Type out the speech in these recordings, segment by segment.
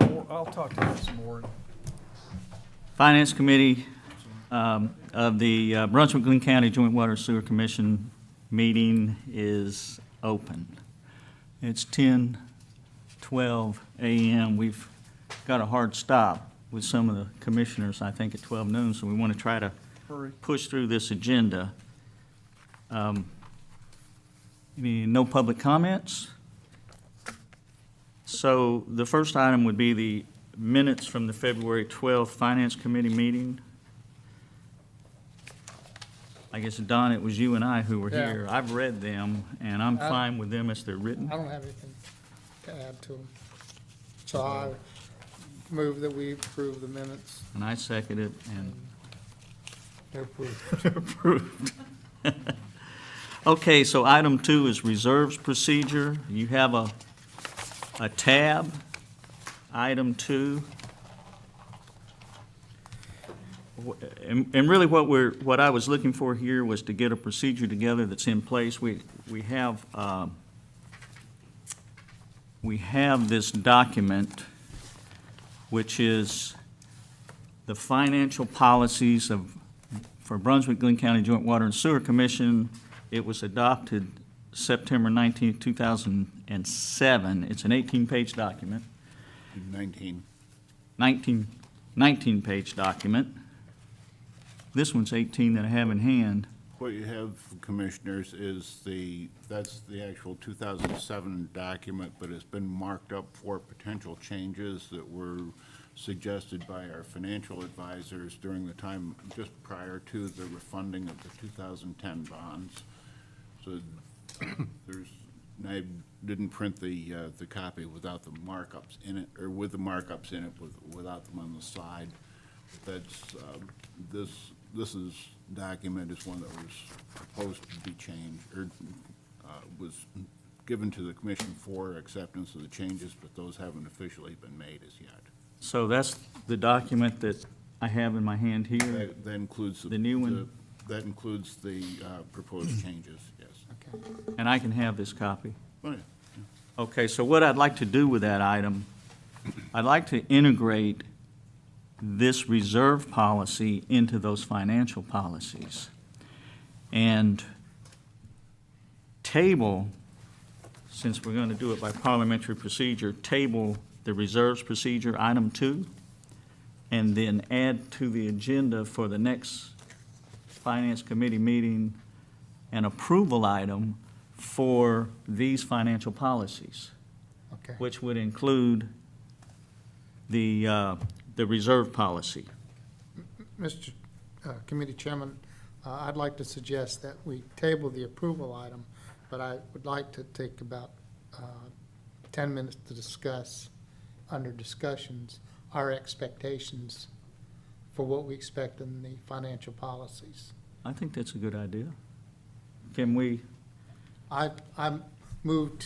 I'll talk to you some more. Finance Committee of the Brunswick-Glynn County Joint Water Sewer Commission meeting is open. It's 10:12 a.m. We've got a hard stop with some of the commissioners, I think, at 12 noon, so we want to try to push through this agenda. No public comments? So the first item would be the minutes from the February 12th Finance Committee meeting. I guess, Don, it was you and I who were here. I've read them, and I'm fine with them as they're written. I don't have anything to add to them. So I move that we approve the minutes. And I second it, and They're approved. approved. Okay, so item 2 is reserves procedure. You have a tab, item 2. And really what I was looking for here was to get a procedure together that's in place. We have this document, which is the financial policies for Brunswick-Glynn County Joint Water and Sewer Commission. It was adopted September 19, 2007. It's an 18-page document. 19-page document. This one's 18 that I have in hand. What you have, Commissioners, is that's the actual 2007 document, but it's been marked up for potential changes that were suggested by our financial advisors during the time just prior to the refunding of the 2010 bonds. So I didn't print the copy without the markups in it, or with the markups in it, without them on the side. That's this document is one that was proposed to be changed, or was given to the Commission for acceptance of the changes, but those haven't officially been made as yet. So that's the document that I have in my hand here. That includes the new one? That includes the proposed changes, yes. Okay. And I can have this copy. Oh, yeah. Okay, so what I'd like to do with that item, I'd like to integrate this reserve policy into those financial policies and table, since we're going to do it by parliamentary procedure, table the reserves procedure, item 2, and then add to the agenda for the next Finance Committee meeting an approval item for these financial policies, Okay. which would include the reserve policy. Mr. Committee Chairman, I'd like to suggest that we table the approval item, but I would like to take about 10 minutes to discuss, under discussions, our expectations for what we expect in the financial policies. I think that's a good idea. Can we, I move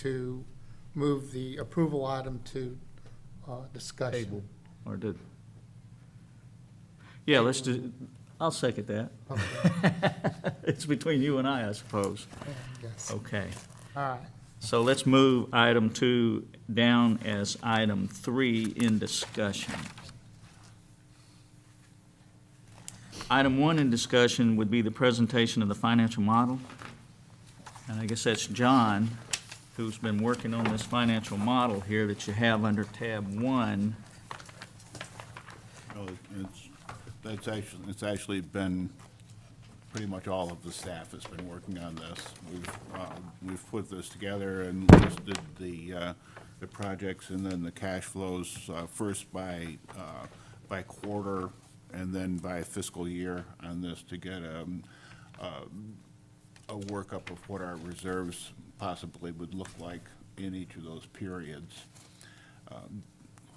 the approval item to discussion. table or do? Yeah, let's do, I'll second that. Okay. It's between you and I suppose. Yes. Okay. All right. So let's move item 2 down as item 3 in discussion. Item 1 in discussion would be the presentation of the financial model. And I guess that's John, who's been working on this financial model here that you have under tab 1. Oh, it's actually been pretty much all of the staff has been working on this. We've put this together and listed the projects and then the cash flows first by quarter and then by fiscal year on this to get a workup of what our reserves possibly would look like in each of those periods.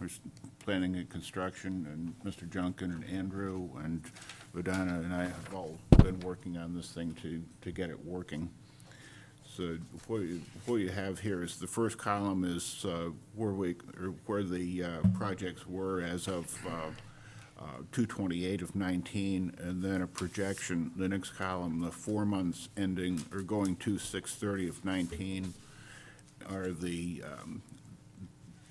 We're planning and construction, and Mr. Junkin and Andrew and Vidana and I have all been working on this thing to get it working. So what you have here is the first column is where the projects were as of 2/28 of 19, and then a projection. The next column, the 4 months ending or going to 6/30 of 19, are the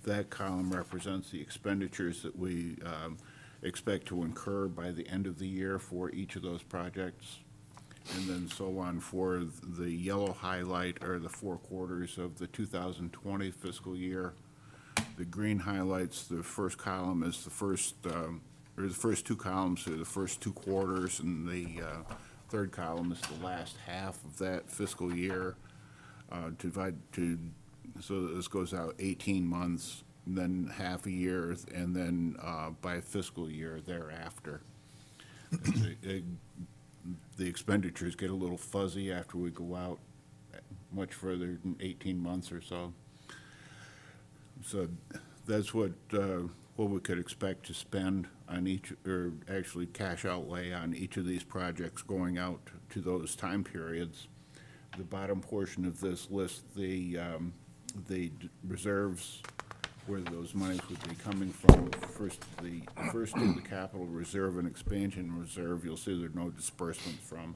That column represents the expenditures that we expect to incur by the end of the year for each of those projects. And then so on for the yellow highlight are the 4 quarters of the 2020 fiscal year. The green highlights, the first column is the first, or the first 2 columns are the first 2 quarters, and the third column is the last half of that fiscal year. So this goes out 18 months, and then half a year, and then by fiscal year thereafter. The expenditures get a little fuzzy after we go out much further than 18 months or so. So that's what we could expect to spend on each, or actually cash outlay on each of these projects going out to those time periods. The bottom portion of this lists the reserves where those monies would be coming from. The first two, the capital reserve and expansion reserve, you'll see there's no disbursements from.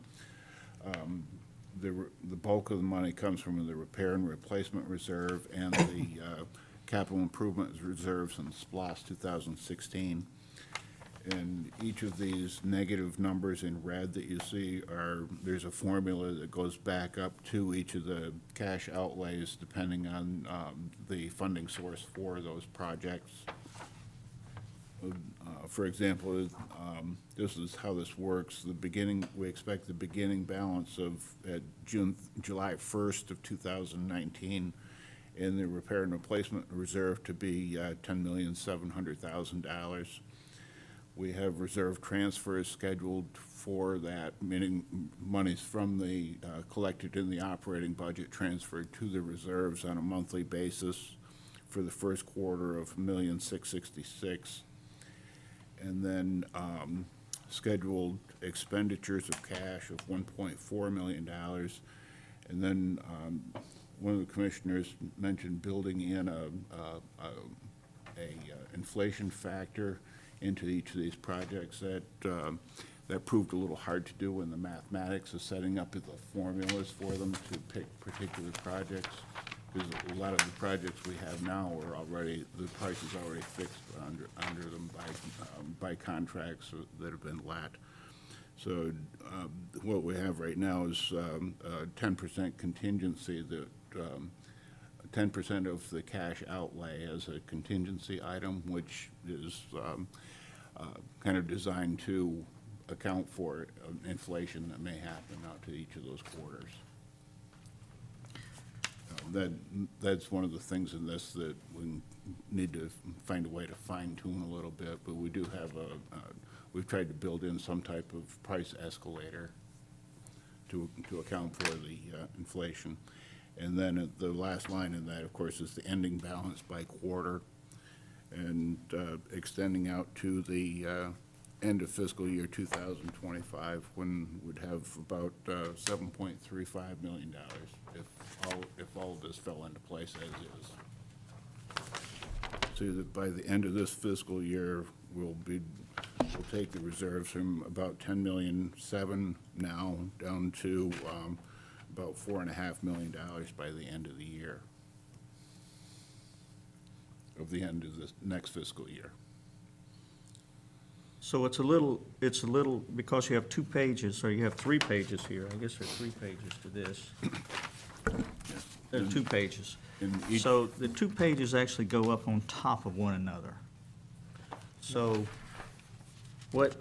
The bulk of the money comes from the repair and replacement reserve and the capital improvement reserves in SPLOST 2016. And each of these negative numbers in red that you see there's a formula that goes back up to each of the cash outlays depending on the funding source for those projects. For example, this is how this works. We expect the beginning balance at July 1st of 2019 in the repair and replacement reserve to be $10,700,000. We have reserve transfers scheduled for that, meaning monies from the collected in the operating budget transferred to the reserves on a monthly basis for the first quarter of $1,666,000. And then scheduled expenditures of cash of $1.4 million. And then one of the commissioners mentioned building in a inflation factor into each of these projects. That proved a little hard to do in the mathematics of setting up the formulas for them to pick particular projects, because a lot of the projects we have now are already, the price is already fixed under them by contracts that have been let. So what we have right now is a 10% contingency that 10% of the cash outlay as a contingency item, which is kind of designed to account for inflation that may happen out to each of those quarters. That's one of the things in this that we need to find a way to fine tune a little bit, but we do have we've tried to build in some type of price escalator to account for the inflation. And then the last line in that, of course, is the ending balance by quarter, and extending out to the end of fiscal year 2025, when we'd have about $7.35 million if all of this fell into place as is. So that by the end of this fiscal year, we'll take the reserves from about $10.7 million now down to about $4.5 million by the end of the year, of the end of the next fiscal year. So it's a little, because you have 2 pages, or you have 3 pages here, I guess there are 3 pages to this. There are 2 pages. So the 2 pages actually go up on top of one another. So what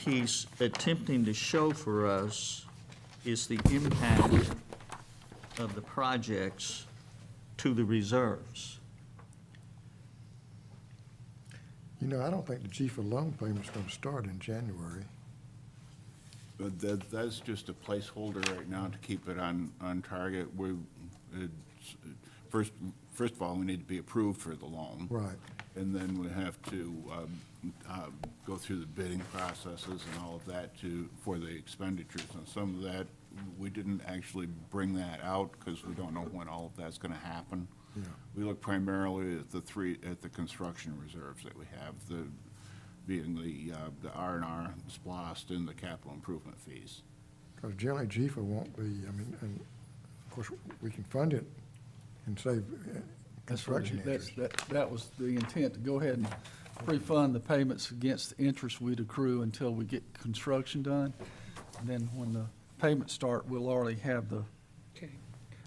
he's attempting to show for us is the impact of the projects to the reserves. You know, I don't think the GFA loan payment's gonna start in January. But that's just a placeholder right now to keep it on target. First of all, we need to be approved for the loan. Right. And then we have to go through the bidding processes and all of that for the expenditures. And some of that, we didn't actually bring that out because we don't know when all of that's going to happen. Yeah. We look primarily at the construction reserves that we have, being the R&R, SPLOST, and the capital improvement fees. Because generally GFA won't be, I mean, and of course, we can fund it and save That's right. construction interest. That was the intent, to go ahead and pre-fund the payments against the interest we'd accrue until we get construction done. And then when the payments start, we'll already have the, Okay.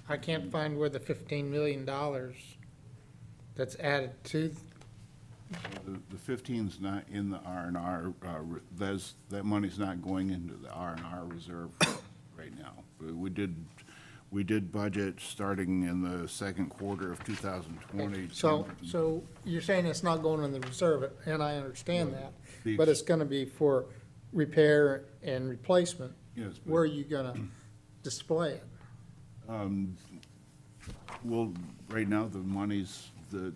I can't find where the $15 million that's added to, The 15's not in the R and R, that money's not going into the R and R reserve right now. But we did budget starting in the second quarter of 2020. so you're saying it's not going in the reserve, and I understand that, The- but it's gonna be for repair and replacement. Yes, but- Where are you gonna display it? Well, right now, the monies, the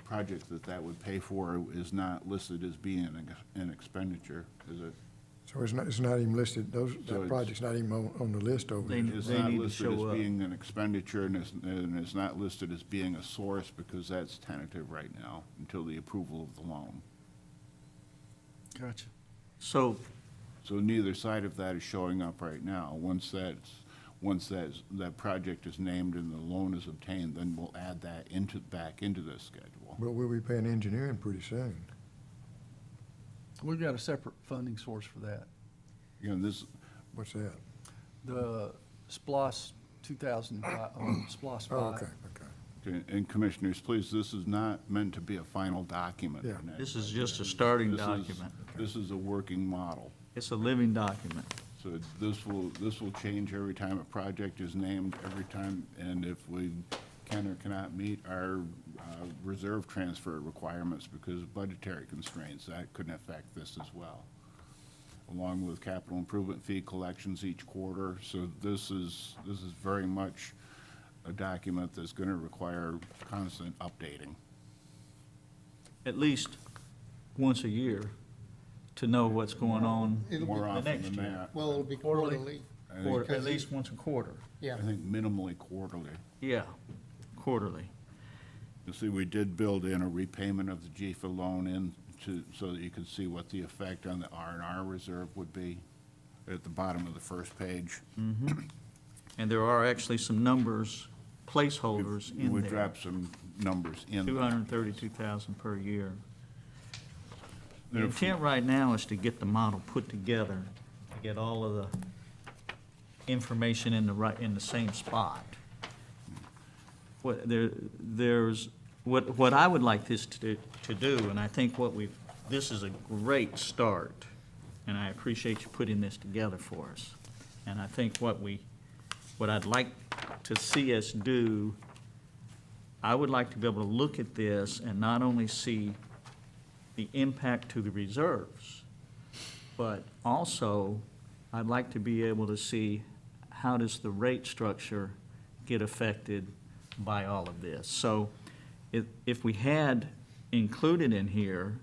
project that would pay for is not listed as being an expenditure, is it? So it's not even listed, So that it's- project's not even on the list over They- there. It's They not need to listed show as up. being an expenditure, and it's not listed as being a source, because that's tentative right now, until the approval of the loan. gotcha. So, So neither side of that is showing up right now. Once that project is named and the loan is obtained, then we'll add that back into this schedule. But we'll be paying engineering pretty soon. We've got a separate funding source for that. Again, this, What's that? The SPOS 2005, SPOS 5. Oh, okay, okay. and Commissioners, please, this is not meant to be a final document. Yeah. this is just a starting This is- document. This is a working model. It's a living document. So this will change every time a project is named, every time, and if we can or cannot meet our reserve transfer requirements because of budgetary constraints, that could affect this as well, along with capital improvement fee collections each quarter. So this is very much a document that's going to require constant updating. At least once a year to know what's going on. It'll be- More often next than year. that. Well, it'll be Quarterly. quarterly, I Or think, at least once a quarter. yeah. I think minimally quarterly. Yeah, quarterly. You see, we did build in a repayment of the GFA loan so that you could see what the effect on the R&R reserve would be at the bottom of the first page. And there are actually some numbers, placeholders in We there. dropped some numbers in there. 232,000 per year. The And if- intent right now is to get the model put together, to get all of the information in the same spot. What I would like this to do, and I think this is a great start, and I appreciate you putting this together for us. And I think what I'd like to see us do, I would like to be able to look at this and not only see the impact to the reserves, but also I'd like to be able to see how does the rate structure get affected by all of this. So if we had included in here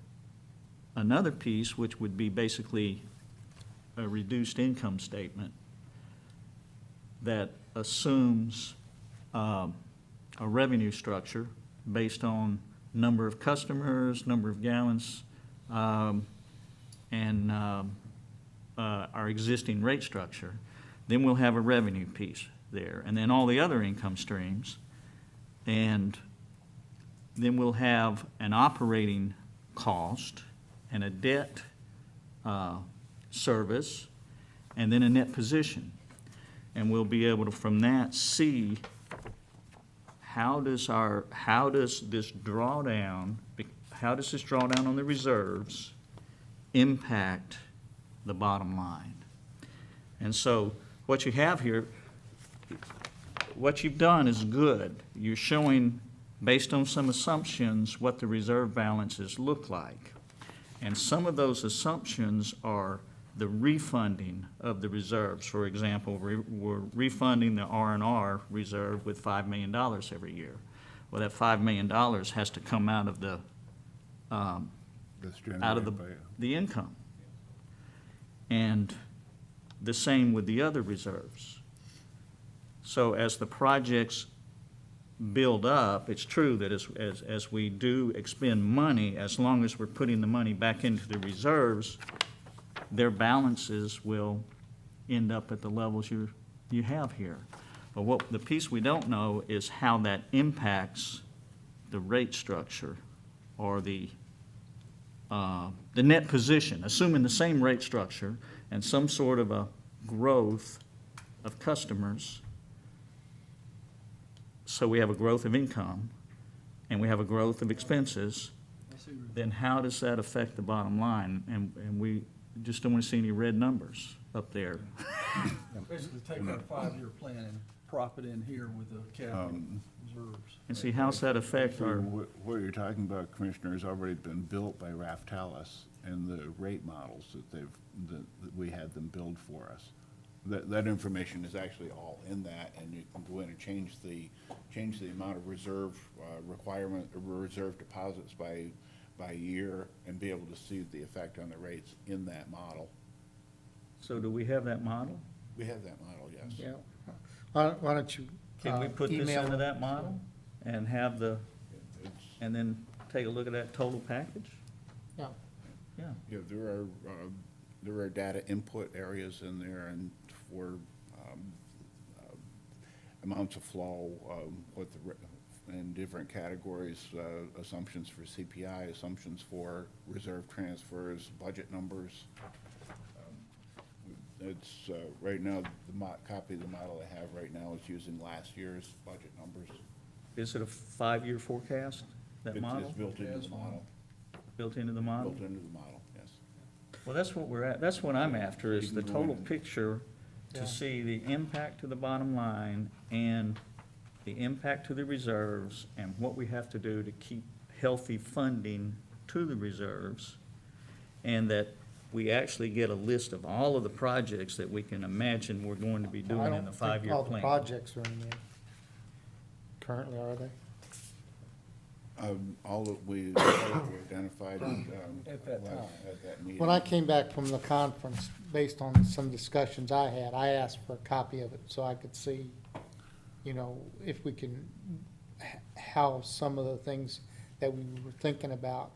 another piece, which would be basically a reduced income statement that assumes a revenue structure based on number of customers, number of gallons, and our existing rate structure, then we'll have a revenue piece there, and then all the other income streams, and then we'll have an operating cost and a debt service, and then a net position. And we'll be able to, from that, see how does this drawdown on the reserves impact the bottom line? And so what you have here, what you've done is good. You're showing, based on some assumptions, what the reserve balances look like. And some of those assumptions are the refunding of the reserves. For example, we're refunding the R&R reserve with $5 million every year. Well, that $5 million has to come out of the That's out of generated by, the income. And the same with the other reserves. So as the projects build up, it's true that as we do expend money, as long as we're putting the money back into the reserves, their balances will end up at the levels you have here. But what, the piece we don't know is how that impacts the rate structure or the net position, assuming the same rate structure and some sort of a growth of customers. So we have a growth of income and we have a growth of expenses, then how does that affect the bottom line? And we just don't want to see any red numbers up there. Basically take our 5-year plan and prop it in here with the capital reserves. And see, how's that affect our, What you're talking about, Commissioner, has already been built by Raftalis and the rate models that we had them build for us. That information is actually all in that, and you can go in and change the amount of reserve requirement, reserve deposits by year, and be able to see the effect on the rates in that model. so do we have that model? We have that model, yes. Yeah. Why don't you Can we put this email into it? that model and have the, It's- and then take a look at that total package? Yeah. Yeah. Yeah, there are data input areas in there and for amounts of flow, what in different categories, assumptions for CPI, assumptions for reserve transfers, budget numbers. It's, right now, the copy of the model I have right now is using last year's budget numbers. Is it a 5-year forecast, that It's model? built into the model, Built into the model? built into the model, yes. Well, that's what we're at, that's what I'm after, is the You can go total in and- picture Yeah. to see the impact to the bottom line and the impact to the reserves and what we have to do to keep healthy funding to the reserves. And that we actually get a list of all of the projects that we can imagine we're going to be I doing in don't the think 5-year all the plan. projects are in there currently, are they? All that we identified At that time. at that meeting. When I came back from the conference, based on some discussions I had, I asked for a copy of it so I could see, you know, if we can, how some of the things that we were thinking about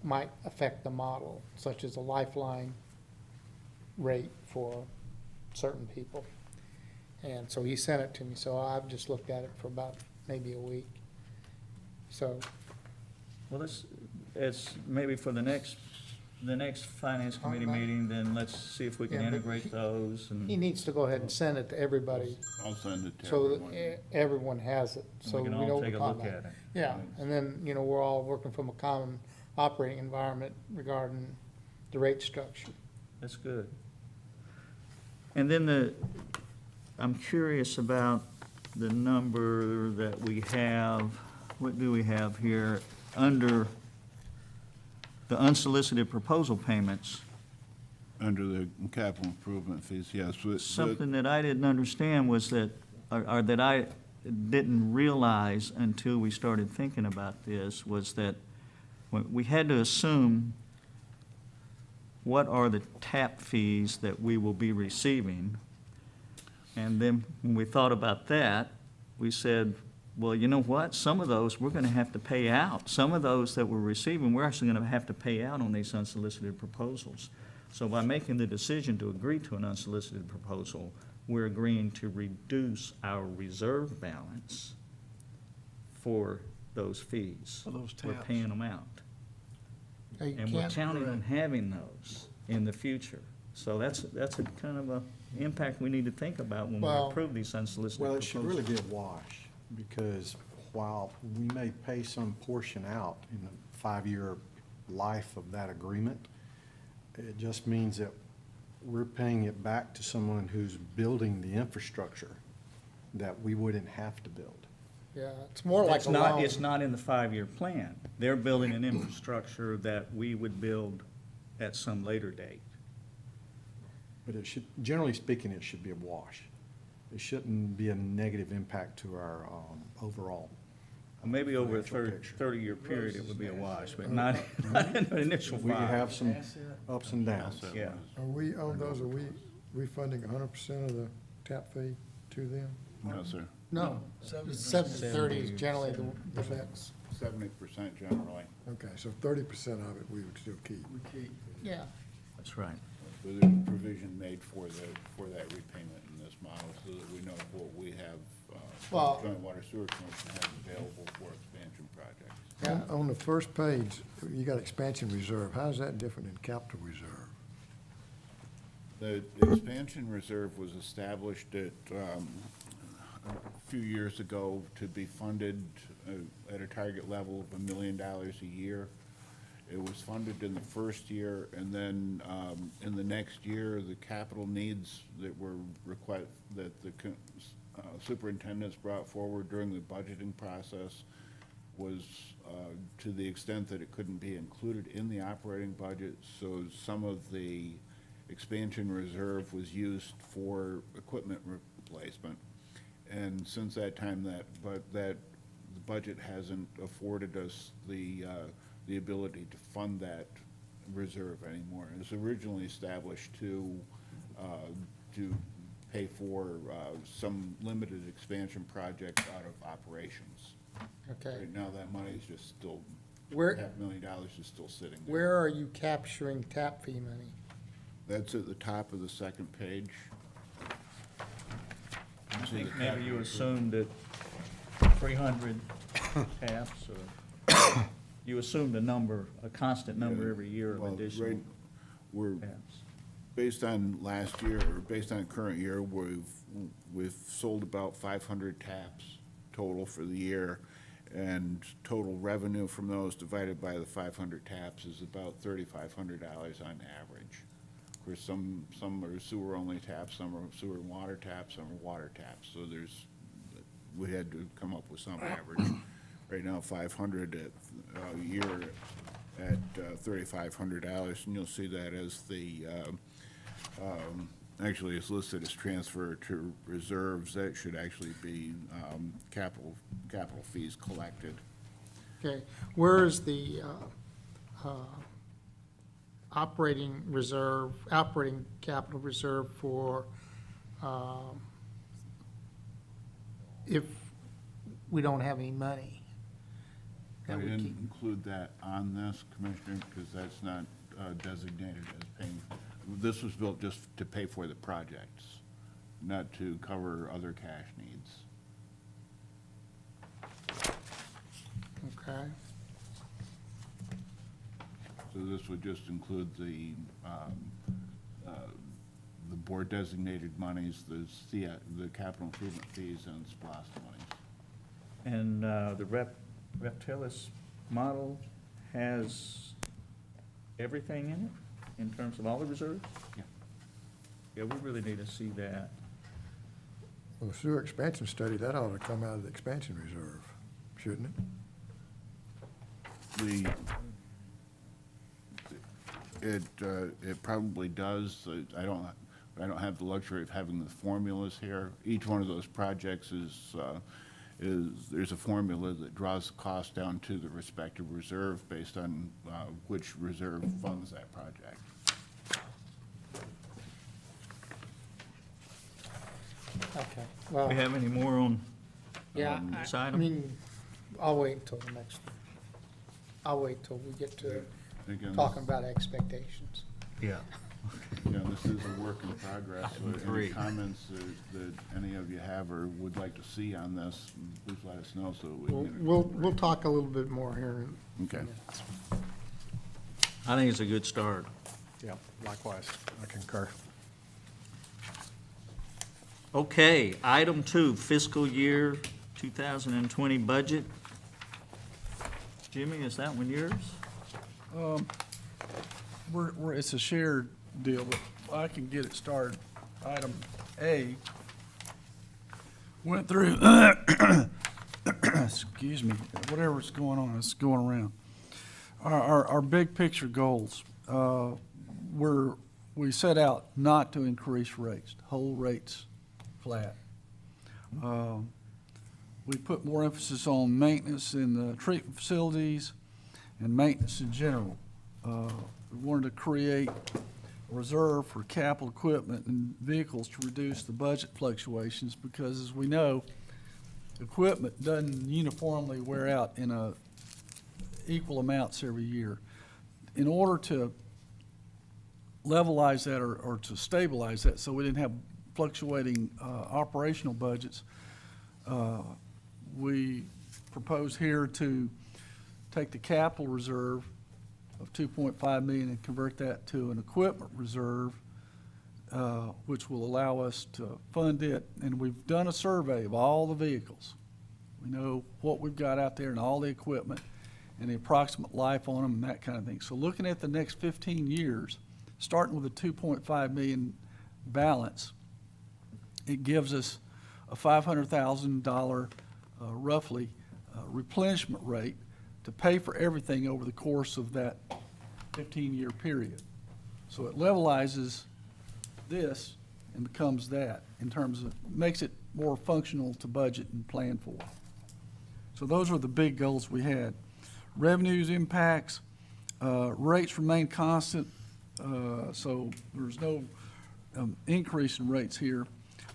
might affect the model, such as a lifeline rate for certain people. And so he sent it to me, so I've just looked at it for about maybe a week. So, Well, it's maybe for the next finance committee meeting, then let's see if we can Yeah, but integrate those he and needs to go ahead and send it to everybody I'll send it to so everyone. that everyone has it, so we we can know all what take we're a talking look about. at it. Yeah, and then, you know, we're all working from a common operating environment regarding the rate structure. That's good. And then I'm curious about the number that we have, what do we have here? Under the unsolicited proposal payments, Under the capital improvement fees, yes. something that I didn't understand was that, or that I didn't realize until we started thinking about this, was that we had to assume what are the tap fees that we will be receiving. And then when we thought about that, we said, well, you know what? Some of those we're going to have to pay out. Some of those that we're receiving, we're actually going to have to pay out on these unsolicited proposals. So by making the decision to agree to an unsolicited proposal, we're agreeing to reduce our reserve balance for those fees. For those We're taps. paying them out. You And we're can't- counting on having those in the future. So that's a kind of a impact we need to think about when we Well- approve these unsolicited Well, it proposals. should really be a wash, because while we may pay some portion out in the 5-year life of that agreement, it just means that we're paying it back to someone who's building the infrastructure that we wouldn't have to build. Yeah, it's more like It's a not, loan. it's not in the 5-year plan. They're building an infrastructure that we would build at some later date. But it should, generally speaking, it should be a wash. It shouldn't be a negative impact to our overall. Maybe over a financial picture. 30-year period, it would be a wash, but not in the initial We could 5. have some ups and downs. Yeah. Are we, on those, are we refunding 100% of the tap fee to them? No, sir. No, 70/30 is generally the fix. 70% generally. Okay, so 30% of it we would still keep. Yeah, That's right. With a provision made for that repayment in this model so that we know what we have, Well- Joint Water Sewer Commission has available for expansion projects. Yeah. On the first page, you got expansion reserve. How is that different than capital reserve? The expansion reserve was established a few years ago to be funded at a target level of $1 million a year. It was funded in the first year, and then in the next year, the capital needs that were that the superintendents brought forward during the budgeting process was to the extent that it couldn't be included in the operating budget, so some of the expansion reserve was used for equipment replacement. And since that time, the budget hasn't afforded us the ability to fund that reserve anymore. It was originally established to pay for some limited expansion projects out of operations. Okay. Right now, that money is just still, Where, $500,000 is still sitting there. where are you capturing tap fee money? That's at the top of the second page. I think maybe you assumed that 300 taps, or you assumed a constant number every year of Well, additional right, we're, taps. based on last year, or based on current year, we've sold about 500 taps total for the year, and total revenue from those divided by the 500 taps is about $3,500 on average. Of course, some are sewer-only taps, some are sewer and water taps, some are water taps, so we had to come up with some average. Right now, 500 a year at $3,500, and you'll see that as the, actually it's listed as transfer to reserves. That should actually be capital fees collected. Okay, where is the operating capital reserve for if we don't have any money? I that we didn't keep? include that on this, Commissioner, because that's not designated as paying. This was built just to pay for the projects, not to cover other cash needs. Okay, So this would just include the board designated monies, the capital improvement fees and SPOS monies. And the Reptilis model has everything in it, in terms of all the reserves? Yeah. Yeah, we really need to see that. Well, the sewer expansion study, that ought to come out of the expansion reserve, shouldn't it? It probably does. I don't have the luxury of having the formulas here. Each one of those projects there's a formula that draws the cost down to the respective reserve based on which reserve funds that project. okay, well, Do we have any more on yeah, this I item? mean, I'll wait until the next one. I'll wait till we get to Again, talking about expectations. Yeah. this is a work in progress. So any comments that any of you have or would like to see on this, please let us know so that we can. We'll talk a little bit more here. Okay. I think it's a good start. Yeah, likewise, I concur. Okay, item 2, fiscal year 2020 budget. Jimmy, is that one yours? It's a shared deal, but I can get it started. Item A went through, excuse me, whatever's going on, it's going around. Our big picture goals, we set out not to increase rates, hold rates flat. We put more emphasis on maintenance in the treatment facilities and maintenance in general. We wanted to create a reserve for capital equipment and vehicles to reduce the budget fluctuations because, as we know, equipment doesn't uniformly wear out in equal amounts every year. In order to levelize that or to stabilize that so we didn't have fluctuating operational budgets, we propose here to take the capital reserve of 2.5 million and convert that to an equipment reserve, which will allow us to fund it. And we've done a survey of all the vehicles. We know what we've got out there and all the equipment and the approximate life on them and that kind of thing. So looking at the next 15 years, starting with a 2.5 million balance, it gives us a $500,000 roughly replenishment rate to pay for everything over the course of that 15-year period. So it levelizes this and becomes that in terms of, makes it more functional to budget and plan for. So those are the big goals we had. Revenues impacts, rates remain constant, so there's no increase in rates here.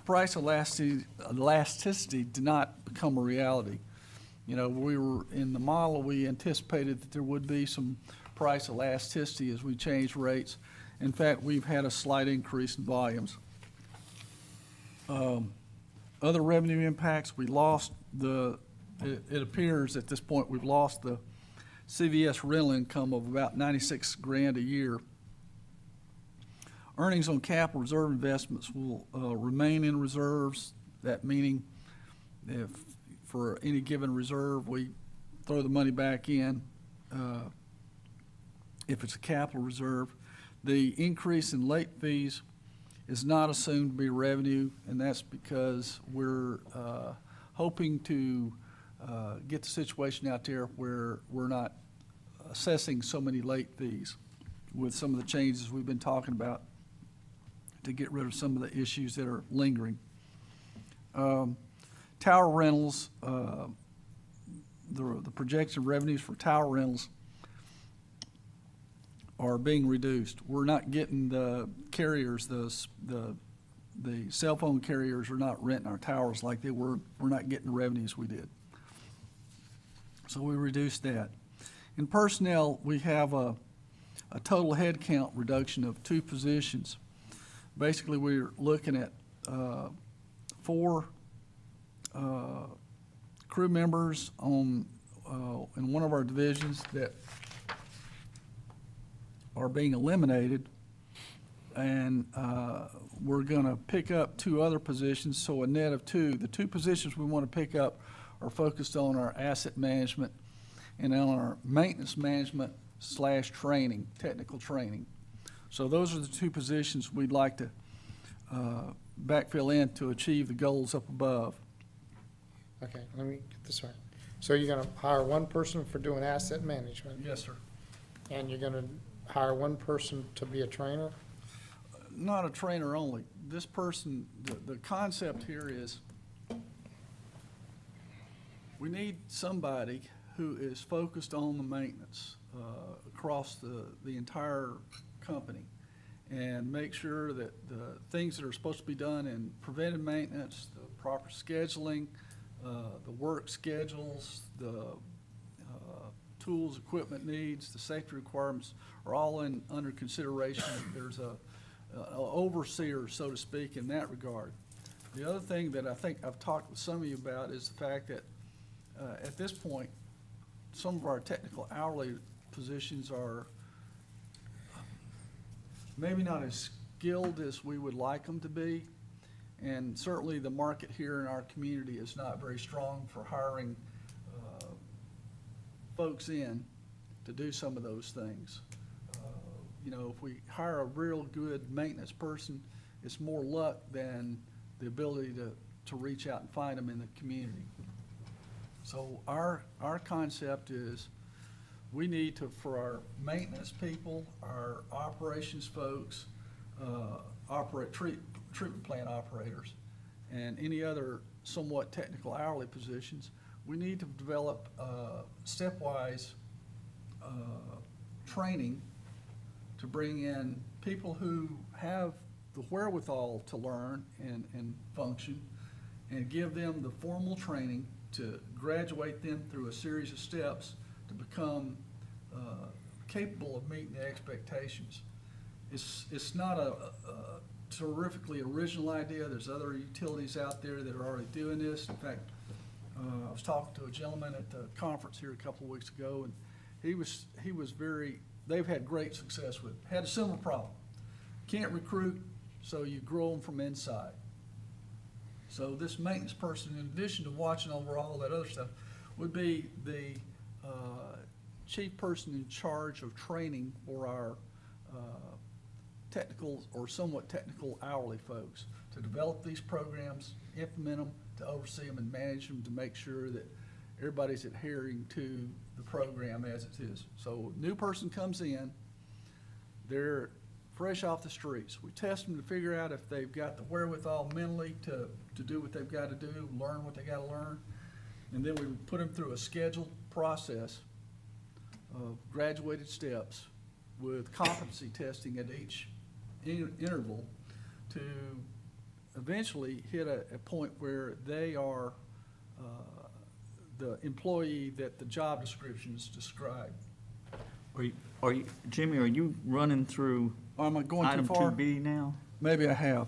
Price elasticity did not become a reality. You know, we were in the model, we anticipated that there would be some price elasticity as we changed rates. In fact, we've had a slight increase in volumes. Other revenue impacts, we lost it appears at this point we've lost the CVS rental income of about 96 grand a year. Earnings on capital reserve investments will remain in reserves. That meaning if for any given reserve, we throw the money back in. If it's a capital reserve, the increase in late fees is not assumed to be revenue, and that's because we're hoping to get the situation out there where we're not assessing so many late fees with some of the changes we've been talking about to get rid of some of the issues that are lingering. Tower rentals, the projection revenues for tower rentals are being reduced. We're not getting the carriers, the cell phone carriers are not renting our towers like they were. We're not getting the revenues we did. So we reduced that. In personnel, we have a total headcount reduction of 2 positions. Basically, we're looking at 4 crew members on in one of our divisions that are being eliminated, and we're going to pick up 2 other positions, so a net of 2. The 2 positions we want to pick up are focused on our asset management and on our maintenance management / training, technical training. So those are the 2 positions we'd like to backfill in to achieve the goals up above. Okay, let me get this right. So you're gonna hire 1 person for doing asset management, Yes, sir. and you're gonna hire 1 person to be a trainer? Not a trainer only. This person, the concept here is we need somebody who is focused on the maintenance across the entire company and make sure that the things that are supposed to be done in preventive maintenance, the proper scheduling, the work schedules, the tools, equipment needs, the safety requirements are all under consideration. There's a overseer, so to speak, in that regard. The other thing that I think I've talked with some of you about is the fact that at this point, some of our technical hourly positions are maybe not as skilled as we would like them to be. And certainly the market here in our community is not very strong for hiring folks in to do some of those things. You know, if we hire a real good maintenance person, it's more luck than the ability to reach out and find them in the community. So our concept is we need to, for our maintenance people, our operations folks, treatment plant operators, and any other somewhat technical hourly positions, we need to develop stepwise training to bring in people who have the wherewithal to learn and function, and give them the formal training to graduate them through a series of steps to become capable of meeting the expectations. It's not terrifically original idea. There's other utilities out there that are already doing this. In fact, I was talking to a gentleman at the conference here a couple of weeks ago, and he was very, they've had great success with it. Had a similar problem. Can't recruit, so you grow them from inside. So this maintenance person, in addition to watching over all that other stuff, would be the chief person in charge of training for our technical or somewhat technical hourly folks to develop these programs, implement them, to oversee them and manage them, to make sure that everybody's adhering to the program as it is. So new person comes in, they're fresh off the streets. We test them to figure out if they've got the wherewithal mentally to do what they've got to do, learn what they got to learn. And then we put them through a scheduled process of graduated steps with competency testing at each interval to eventually hit a point where they are the employee that the job descriptions describe. Jimmy, are you running through Am I going too item far? 2B now? Maybe I have.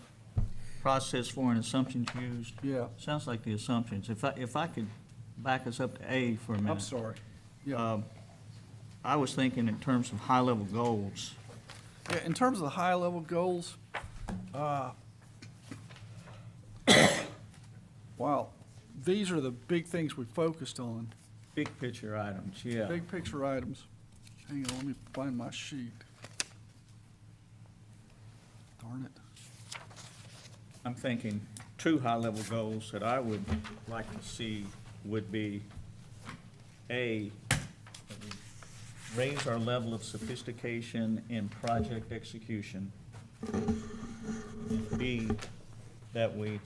Process for and assumptions used? Yeah. Sounds like the assumptions. If I could back us up to A for a minute. I'm sorry. Yeah. I was thinking in terms of high-level goals. Yeah, in terms of the high-level goals, wow, these are the big things we focused on, Big picture items, yeah. big picture items. Hang on, let me find my sheet. Darn it. I'm thinking two high-level goals that I would like to see would be, A, raise our level of sophistication in project execution. And B, that we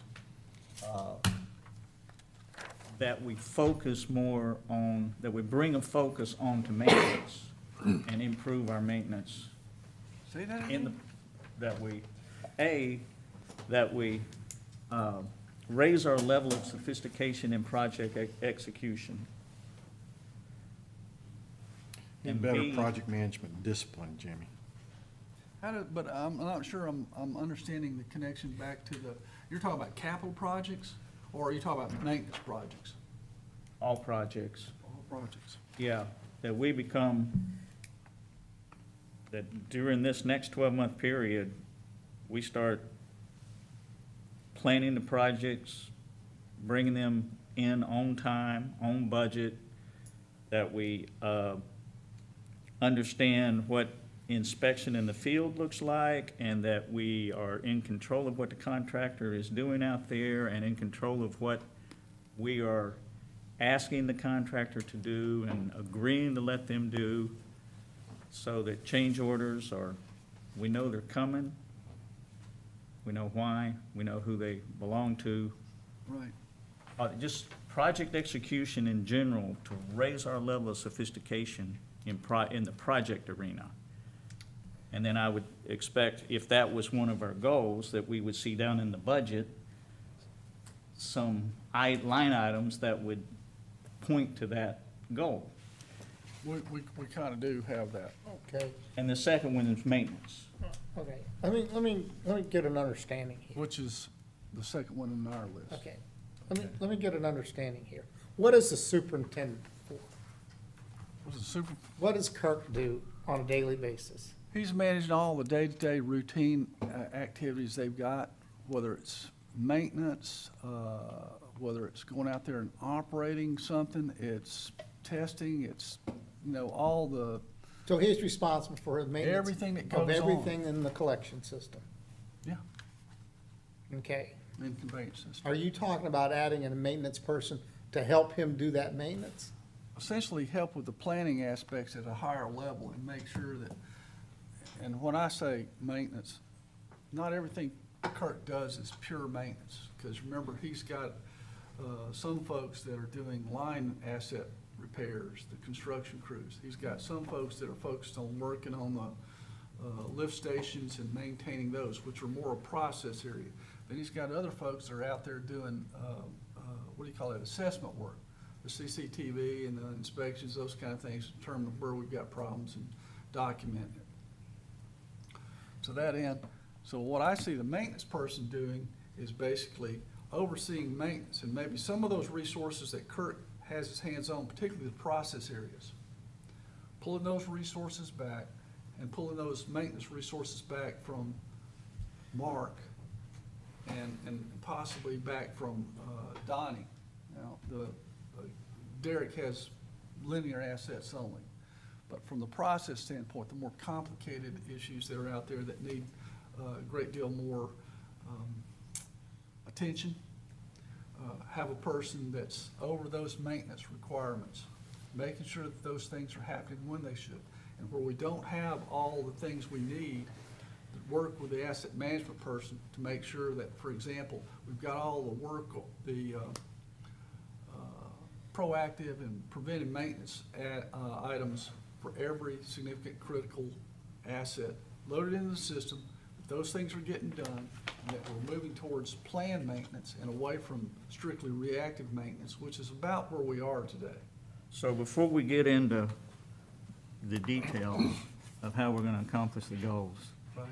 focus more on, that we bring a focus on to maintenance and improve our maintenance. Say that In the, again? that we raise our level of sophistication in project execution. And better project management discipline, Jimmy. But I'm not sure I'm understanding the connection back to you're talking about capital projects, or are you talking about maintenance projects? All projects, All projects. yeah, that we become, that during this next 12-month period, we start planning the projects, bringing them in on time, on budget, that we understand what inspection in the field looks like, and that we are in control of what the contractor is doing out there, and in control of what we are asking the contractor to do and agreeing to let them do, so that change orders are, we know they're coming, we know why, we know who they belong to. Right. Just project execution in general, to raise our level of sophistication in the project arena. And then I would expect, if that was one of our goals, that we would see down in the budget some line items that would point to that goal. We kind of do have that. Okay, And the second one is maintenance. okay. Let me get an understanding here. Which is the second one in our list. Okay, let me get an understanding here. What is the superintendent for? Was it super? What does Kirk do on a daily basis? He's managing all the day-to-day routine activities they've got, whether it's maintenance, whether it's going out there and operating something, it's testing, it's, all the, So he's responsible for the maintenance everything that goes of on. everything in the collection system? Yeah, Okay. in conveyance system. Are you talking about adding in a maintenance person to help him do that maintenance? Essentially help with the planning aspects at a higher level and make sure that, and when I say maintenance, not everything Kirk does is pure maintenance. Because remember, he's got some folks that are doing line asset repairs, the construction crews. He's got some folks that are focused on working on the lift stations and maintaining those, which are more a process area. Then he's got other folks that are out there doing, assessment work, the CCTV and the inspections, those kind of things, determine where we've got problems and document it. To that end, So what I see the maintenance person doing is basically overseeing maintenance, and maybe some of those resources that Kurt has his hands on, particularly the process areas. Pulling those resources back and pulling those maintenance resources back from Mark and possibly back from Donnie. Now, Derek has linear assets only. But from the process standpoint, the more complicated issues that are out there that need a great deal more attention, have a person that's over those maintenance requirements, making sure that those things are happening when they should. And where we don't have all the things we need, work with the asset management person to make sure that, for example, we've got all the work, the proactive and preventive maintenance items for every significant critical asset loaded into the system, that those things are getting done, and that we're moving towards planned maintenance and away from strictly reactive maintenance, which is about where we are today. So before we get into the details of how we're gonna accomplish the goals, Right.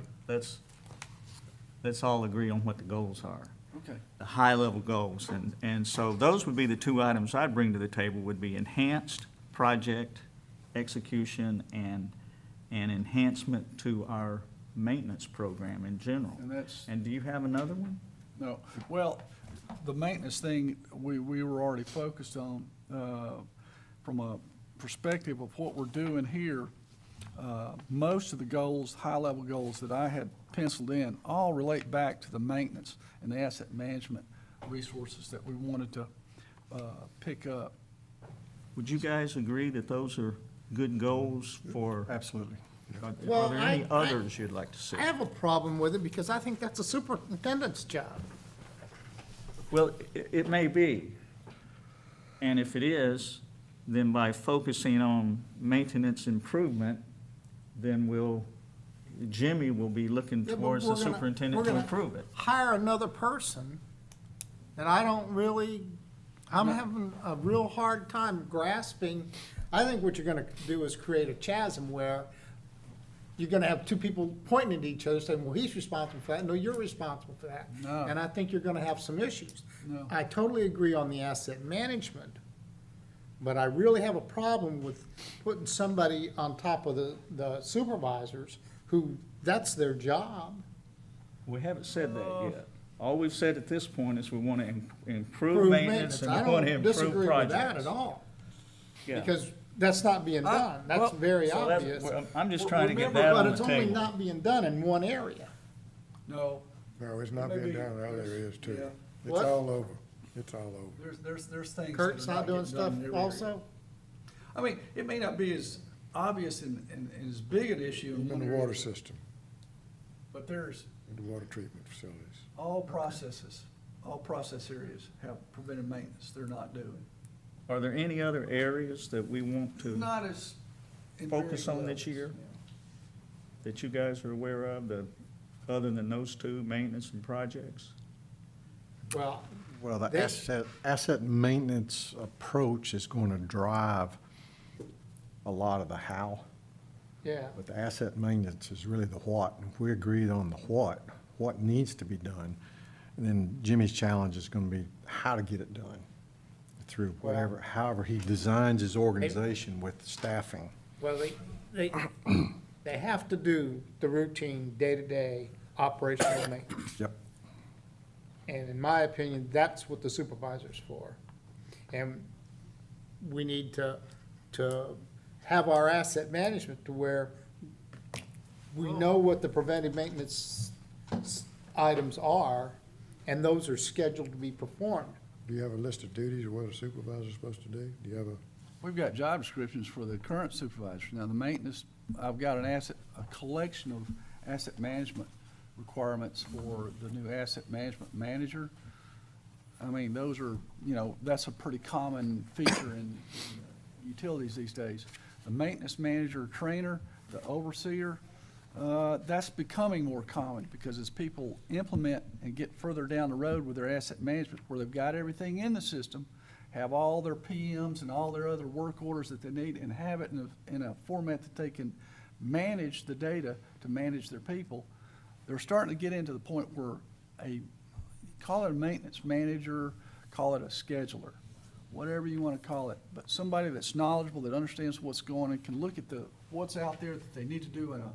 let's all agree on what the goals are, Okay. the high-level goals. And so those would be the two items I'd bring to the table, would be enhanced project execution and enhancement to our maintenance program in general. And that's, And do you have another one? no, well, the maintenance thing, we were already focused on, from a perspective of what we're doing here. Most of the goals, high-level goals that I had penciled in, all relate back to the maintenance and the asset management resources that we wanted to pick up. Would you guys agree that those are good goals for, Absolutely. are Well, there any I- others you'd like to see? I have a problem with it because I think that's a superintendent's job. Well, it may be. And if it is, then by focusing on maintenance improvement, then Jimmy will be looking Yeah, but towards the we're gonna- superintendent we're to gonna improve it. Hire another person that I don't really, I'm having a real hard time grasping. I think what you're gonna do is create a chasm where you're gonna have two people pointing at each other saying, well, he's responsible for that. No, you're responsible for that. No. And I think you're gonna have some issues. No. I totally agree on the asset management, but I really have a problem with putting somebody on top of the supervisors who, that's their job. We haven't said that yet. All we've said at this point is we want to improve Improve maintenance and I we want to don't improve disagree with that projects. at all, Yeah. because that's not being done. That's Well, very so that's- obvious. well, I'm just trying to get Remember, that on but the it's only table. not being done in one area. No, No, it's not Maybe being done in other areas too. yeah. It's What? all over. It's all over. there's things. Kurt's that are not doing getting done stuff in every area. also? I mean, it may not be as obvious and as big an issue in Even one the area, water system, but there's and the water treatment facilities. all processes, all process areas have preventive maintenance they're not doing. Are there any other areas that we want to, Not as. in Focus varying on this levels, year? yeah. that you guys are aware of, other than those two, maintenance and projects? Well, Well, the They- asset maintenance approach is going to drive a lot of the how, yeah, but the asset maintenance is really the what. And if we agreed on the what needs to be done, and then Jimmy's challenge is going to be how to get it done through whatever, however he designs his organization with staffing. well, they have to do the routine, day-to-day operational maintenance. Yep. And in my opinion, that's what the supervisor's for. And we need to have our asset management to where we know what the preventive maintenance items are, and those are scheduled to be performed. Do you have a list of duties of what a supervisor's supposed to do? Do you have a, We've got job descriptions for the current supervisors. Now, the maintenance, I've got a collection of asset management requirements for the new asset management manager. I mean, those are, that's a pretty common feature in utilities these days. The maintenance manager trainer, the overseer, that's becoming more common because as people implement and get further down the road with their asset management, where they've got everything in the system, have all their PMs and all their other work orders that they need, and have it in a format that they can manage the data to manage their people, they're starting to get into the point where call it a maintenance manager, call it a scheduler, whatever you want to call it, but somebody that's knowledgeable, that understands what's going on, can look at what's out there that they need to do in a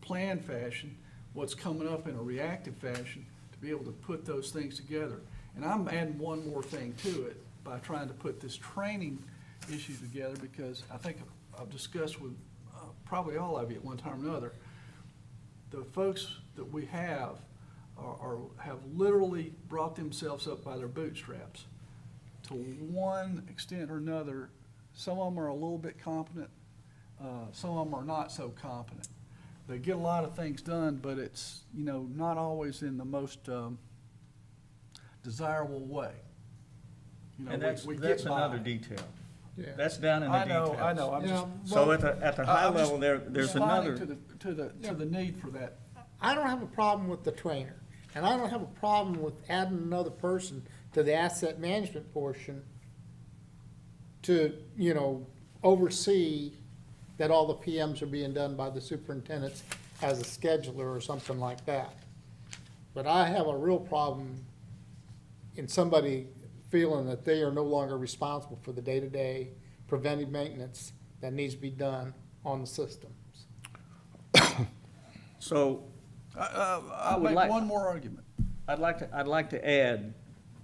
planned fashion, what's coming up in a reactive fashion, to be able to put those things together. And I'm adding one more thing to it by trying to put this training issue together, because I think I've discussed with probably all of you at one time or another, the folks that we have have literally brought themselves up by their bootstraps. To one extent or another, some of them are a little bit competent, some of them are not so competent. They get a lot of things done, but it's, not always in the most desirable way. And that's we that's get by. another detail. Yeah. That's down in the I details. know, I'm just. So at the high I'm just level, there's responding another. To the need for that. I don't have a problem with the trainer, and I don't have a problem with adding another person to the asset management portion to, oversee that all the PMs are being done by the superintendents as a scheduler or something like that. But I have a real problem in somebody feeling that they are no longer responsible for the day-to-day preventive maintenance that needs to be done on the systems. So I'll would make like- one more argument. I'd like to add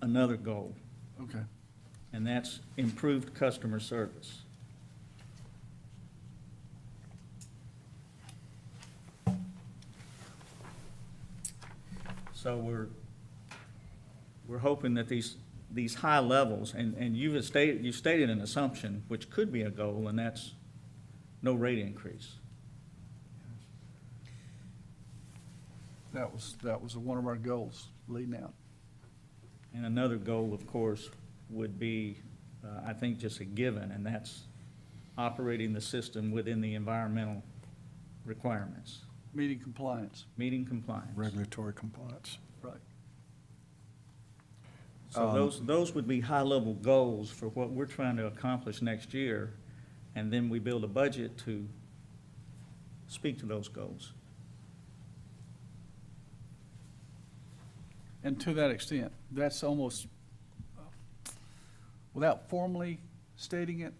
another goal, Okay. and that's improved customer service. So we're hoping that these high levels, and you stated an assumption, which could be a goal, and that's no rate increase. That was one of our goals leading out. And another goal, of course, would be, I think, just a given, and that's operating the system within the environmental requirements, Meeting compliance, meeting compliance. Regulatory compliance. right. So those would be high-level goals for what we're trying to accomplish next year, and then we build a budget to speak to those goals. And to that extent, that's almost, without formally stating it,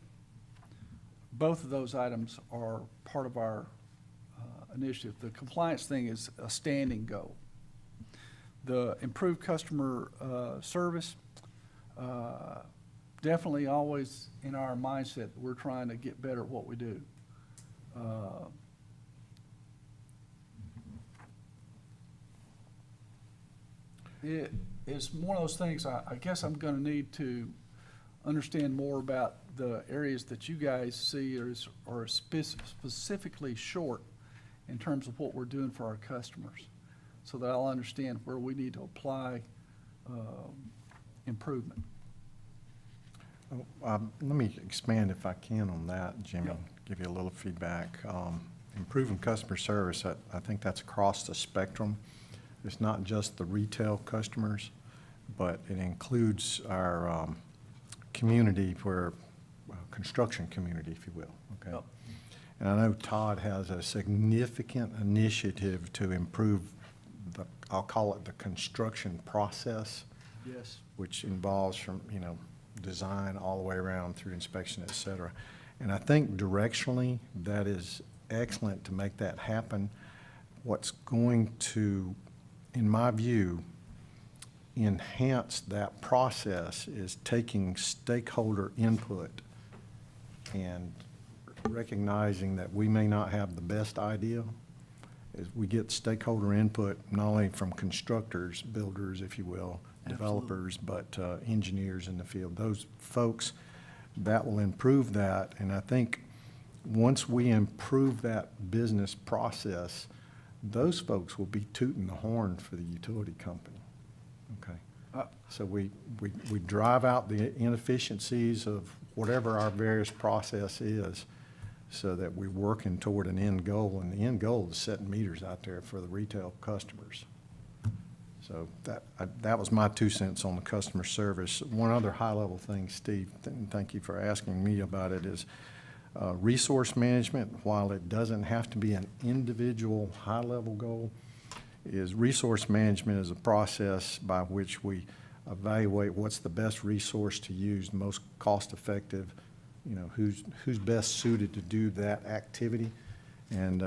both of those items are part of our initiative. The compliance thing is a standing goal. The improved customer service, definitely always in our mindset, we're trying to get better at what we do. It is one of those things, I guess I'm gonna need to understand more about the areas that you guys see are specifically short in terms of what we're doing for our customers, so that I'll understand where we need to apply improvement. Let me expand if I can on that, Jimmy, Yep. give you a little feedback. Improving customer service, I think that's across the spectrum. It's not just the retail customers, but it includes our community, construction community, if you will, okay? Yep. And I know Todd has a significant initiative to improve I'll call it the construction process, Yes. which involves from, design all the way around through inspection, et cetera. And I think directionally, that is excellent to make that happen. What's going to, in my view, enhance that process is taking stakeholder input and recognizing that we may not have the best idea. As we get stakeholder input, not only from constructors, builders, if you will, developers, but engineers in the field. Those folks, that will improve that. And I think once we improve that business process, those folks will be tooting the horn for the utility company. Okay. So we drive out the inefficiencies of whatever our various process is, so that we're working toward an end goal, and the end goal is setting meters out there for the retail customers. So that was my 2 cents on the customer service. One other high-level thing, Steve, and thank you for asking me about it, is resource management. While it doesn't have to be an individual high-level goal, is resource management is a process by which we evaluate what's the best resource to use, most cost-effective, you know, who's best suited to do that activity. And,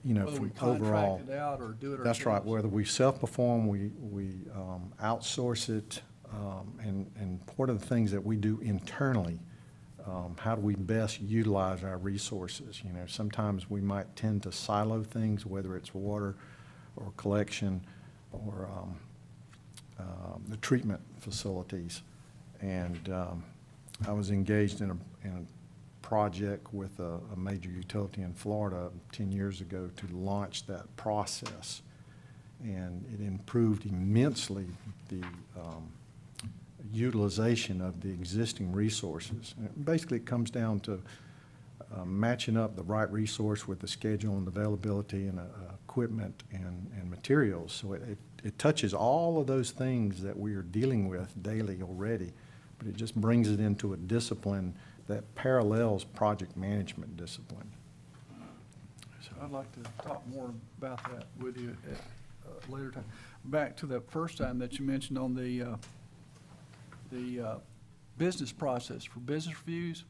you know, Whether we from overall. contract it out or do it ourselves. That's right, whether we self-perform, we outsource it, and one of the things that we do internally, how do we best utilize our resources? You know, sometimes we might tend to silo things, whether it's water or collection or the treatment facilities. And I was engaged in a project with a major utility in Florida 10 years ago to launch that process. And it improved immensely the utilization of the existing resources. And basically, it comes down to matching up the right resource with the schedule and availability and equipment and materials. So it touches all of those things that we are dealing with daily already, but it just brings it into a discipline that parallels project management discipline. So I'd like to talk more about that with you at a later time. Back to that first time that you mentioned on the business process for business reviews,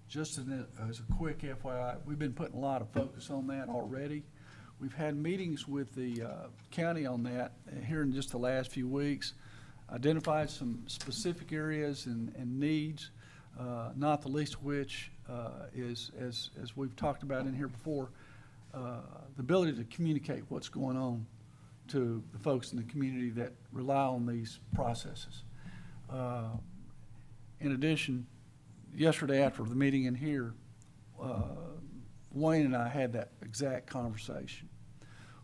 just as a quick FYI, we've been putting a lot of focus on that already. We've had meetings with the county on that here in just the last few weeks, identified some specific areas and needs, not the least of which is, as we've talked about in here before, the ability to communicate what's going on to the folks in the community that rely on these processes. In addition, yesterday after the meeting in here, Wayne and I had that exact conversation.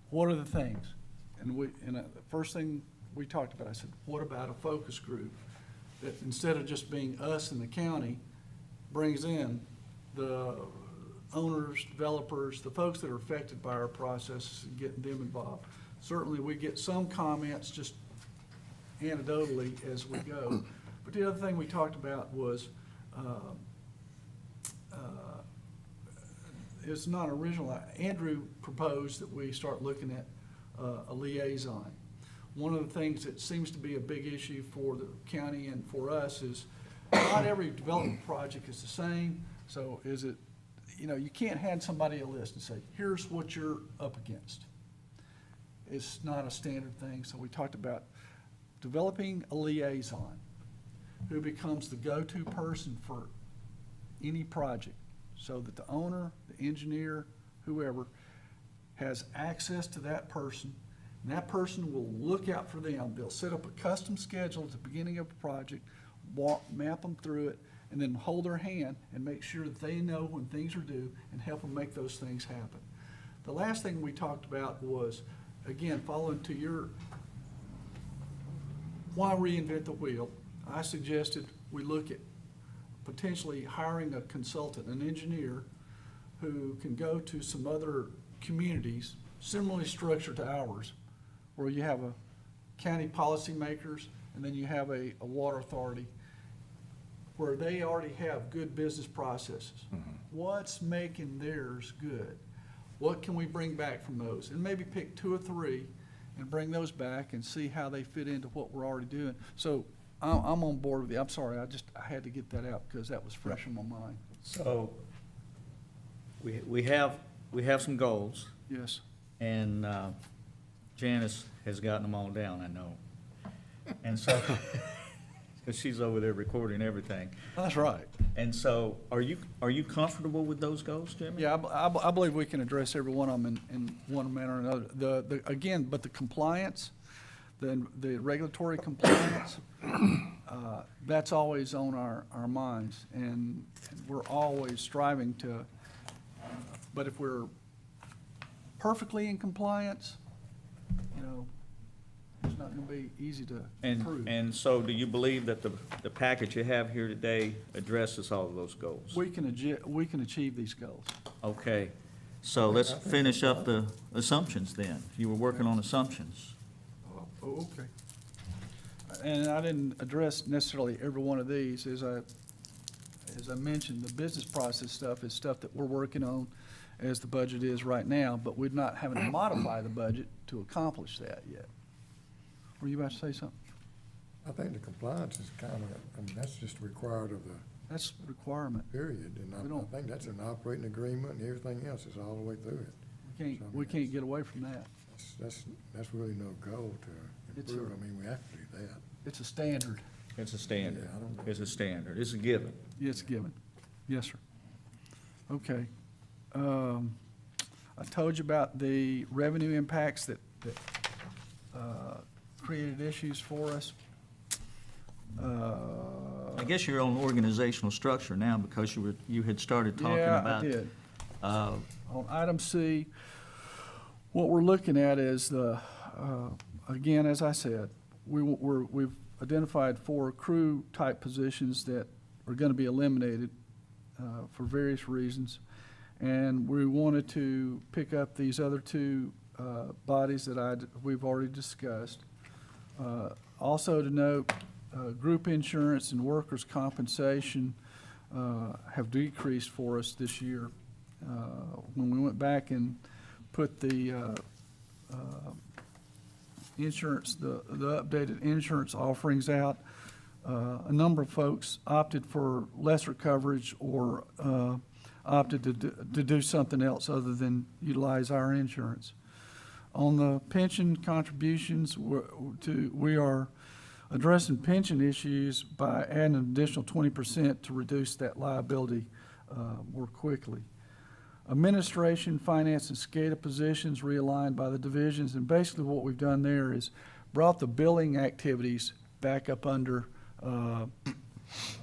What are the things? And the first thing we talked about, I said, what about a focus group that instead of just being us in the county, brings in the owners, developers, the folks that are affected by our processes and getting them involved. Certainly we get some comments just anecdotally as we go. But the other thing we talked about was, it's not original. Andrew proposed that we start looking at a liaison. One of the things that seems to be a big issue for the county and for us is not every development project is the same. So is it, you know, you can't hand somebody a list and say, here's what you're up against. It's not a standard thing. So we talked about developing a liaison who becomes the go-to person for any project so that the owner, the engineer, whoever, has access to that person, and that person will look out for them. They'll set up a custom schedule at the beginning of a project, map them through it, and then hold their hand and make sure that they know when things are due and help them make those things happen. The last thing we talked about was, again, following to your why reinvent the wheel, I suggested we look at potentially hiring a consultant, an engineer, who can go to some other communities similarly structured to ours, where you have a county policymakers and then you have a water authority where they already have good business processes. Mm-hmm. What's making theirs good? What can we bring back from those? And maybe pick 2 or 3 and bring those back and see how they fit into what we're already doing. So I'm on board with you. I'm sorry, I had to get that out because that was fresh in my mind. So we have some goals, Yes. and Janice has gotten them all down, I know. And so, because she's over there recording everything. That's right. And so, are you comfortable with those goals, Jimmy? Yeah, I believe we can address every one of them in one manner or another. Again, but the compliance, the regulatory compliance, that's always on our minds, and we're always striving to, but if we're perfectly in compliance, you know, it's not gonna be easy to improve. And so do you believe that the package you have here today addresses all of those goals? We can achieve these goals. Okay, so let's finish up the assumptions then. You were working on assumptions. Oh, okay. And I didn't address necessarily every one of these. As I mentioned, the business process stuff is stuff that we're working on as the budget is right now, but we're not having to modify the budget to accomplish that yet. Were you about to say something? I think the compliance is kind of, I mean, that's just required of the That's a requirement. period, and We I don't- think that's an operating agreement, and everything else is all the way through it. We can't get away from that. That's really no goal to It's improve. a- I mean, we have to do that. It's a standard. It's a standard. Yeah, I don't- It's a standard. It's a given. It's given. Yes, sir. Okay. I told you about the revenue impacts that created issues for us. I guess you're on organizational structure now because you had started talking about. Yeah, I did. uh, On item C, what we're looking at is again, as I said, we've identified 4 crew-type positions that are gonna be eliminated for various reasons. And we wanted to pick up these other 2 bodies that we've already discussed. Also to note, group insurance and workers' compensation have decreased for us this year. When we went back and put the insurance, the updated insurance offerings out, a number of folks opted for lesser coverage or opted to do something else other than utilize our insurance. On the pension contributions, we are addressing pension issues by adding an additional 20% to reduce that liability more quickly. Administration, finance, and SCADA positions realigned by the divisions, and basically what we've done there is brought the billing activities back up under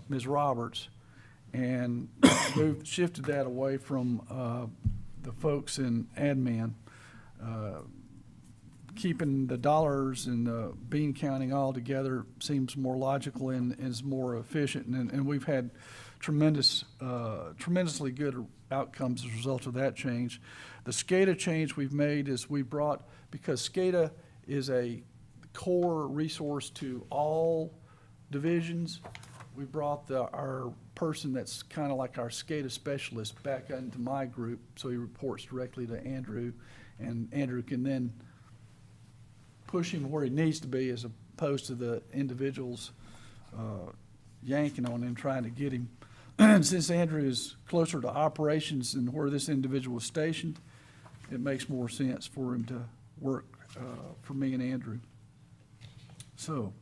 Ms. Roberts and shifted that away from the folks in admin. Keeping the dollars and the bean counting all together seems more logical and is more efficient, and we've had tremendously good outcomes as a result of that change. The SCADA change we've made is because SCADA is a core resource to all divisions, we brought our person that's kind of like our SCADA specialist back into my group, so he reports directly to Andrew, and Andrew can then push him where he needs to be as opposed to the individuals yanking on him, trying to get him. And since Andrew is closer to operations than where this individual is stationed, it makes more sense for him to work for me and Andrew. So,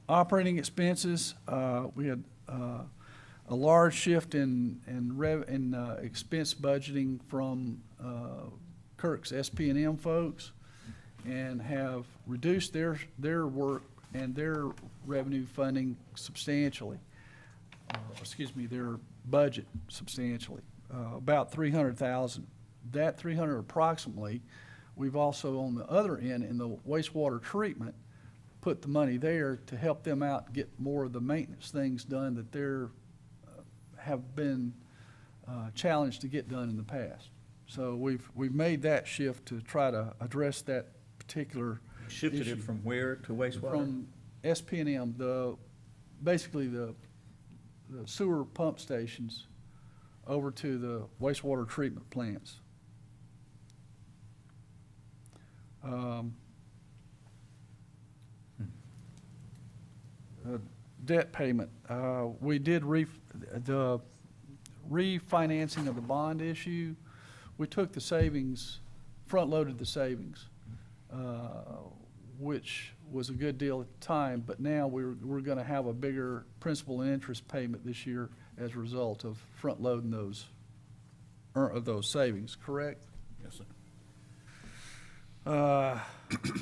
operating expenses, we had a large shift in expense budgeting from Kirk's SP&M folks, and have reduced their work and their revenue funding substantially. Their budget substantially, about $300,000. That $300,000 approximately, we've also on the other end in the wastewater treatment, put the money there to help them out, get more of the maintenance things done that they're have been challenged to get done in the past. So we've made that shift to try to address that particular Shifted issue. it from where to wastewater? From SP&M, basically the sewer pump stations over to the wastewater treatment plants. Debt payment, we did the refinancing of the bond issue. We took the savings, front-loaded the savings, which was a good deal at the time, but now we're gonna have a bigger principal and interest payment this year as a result of front-loading those savings, correct? Yes, Uh, sir.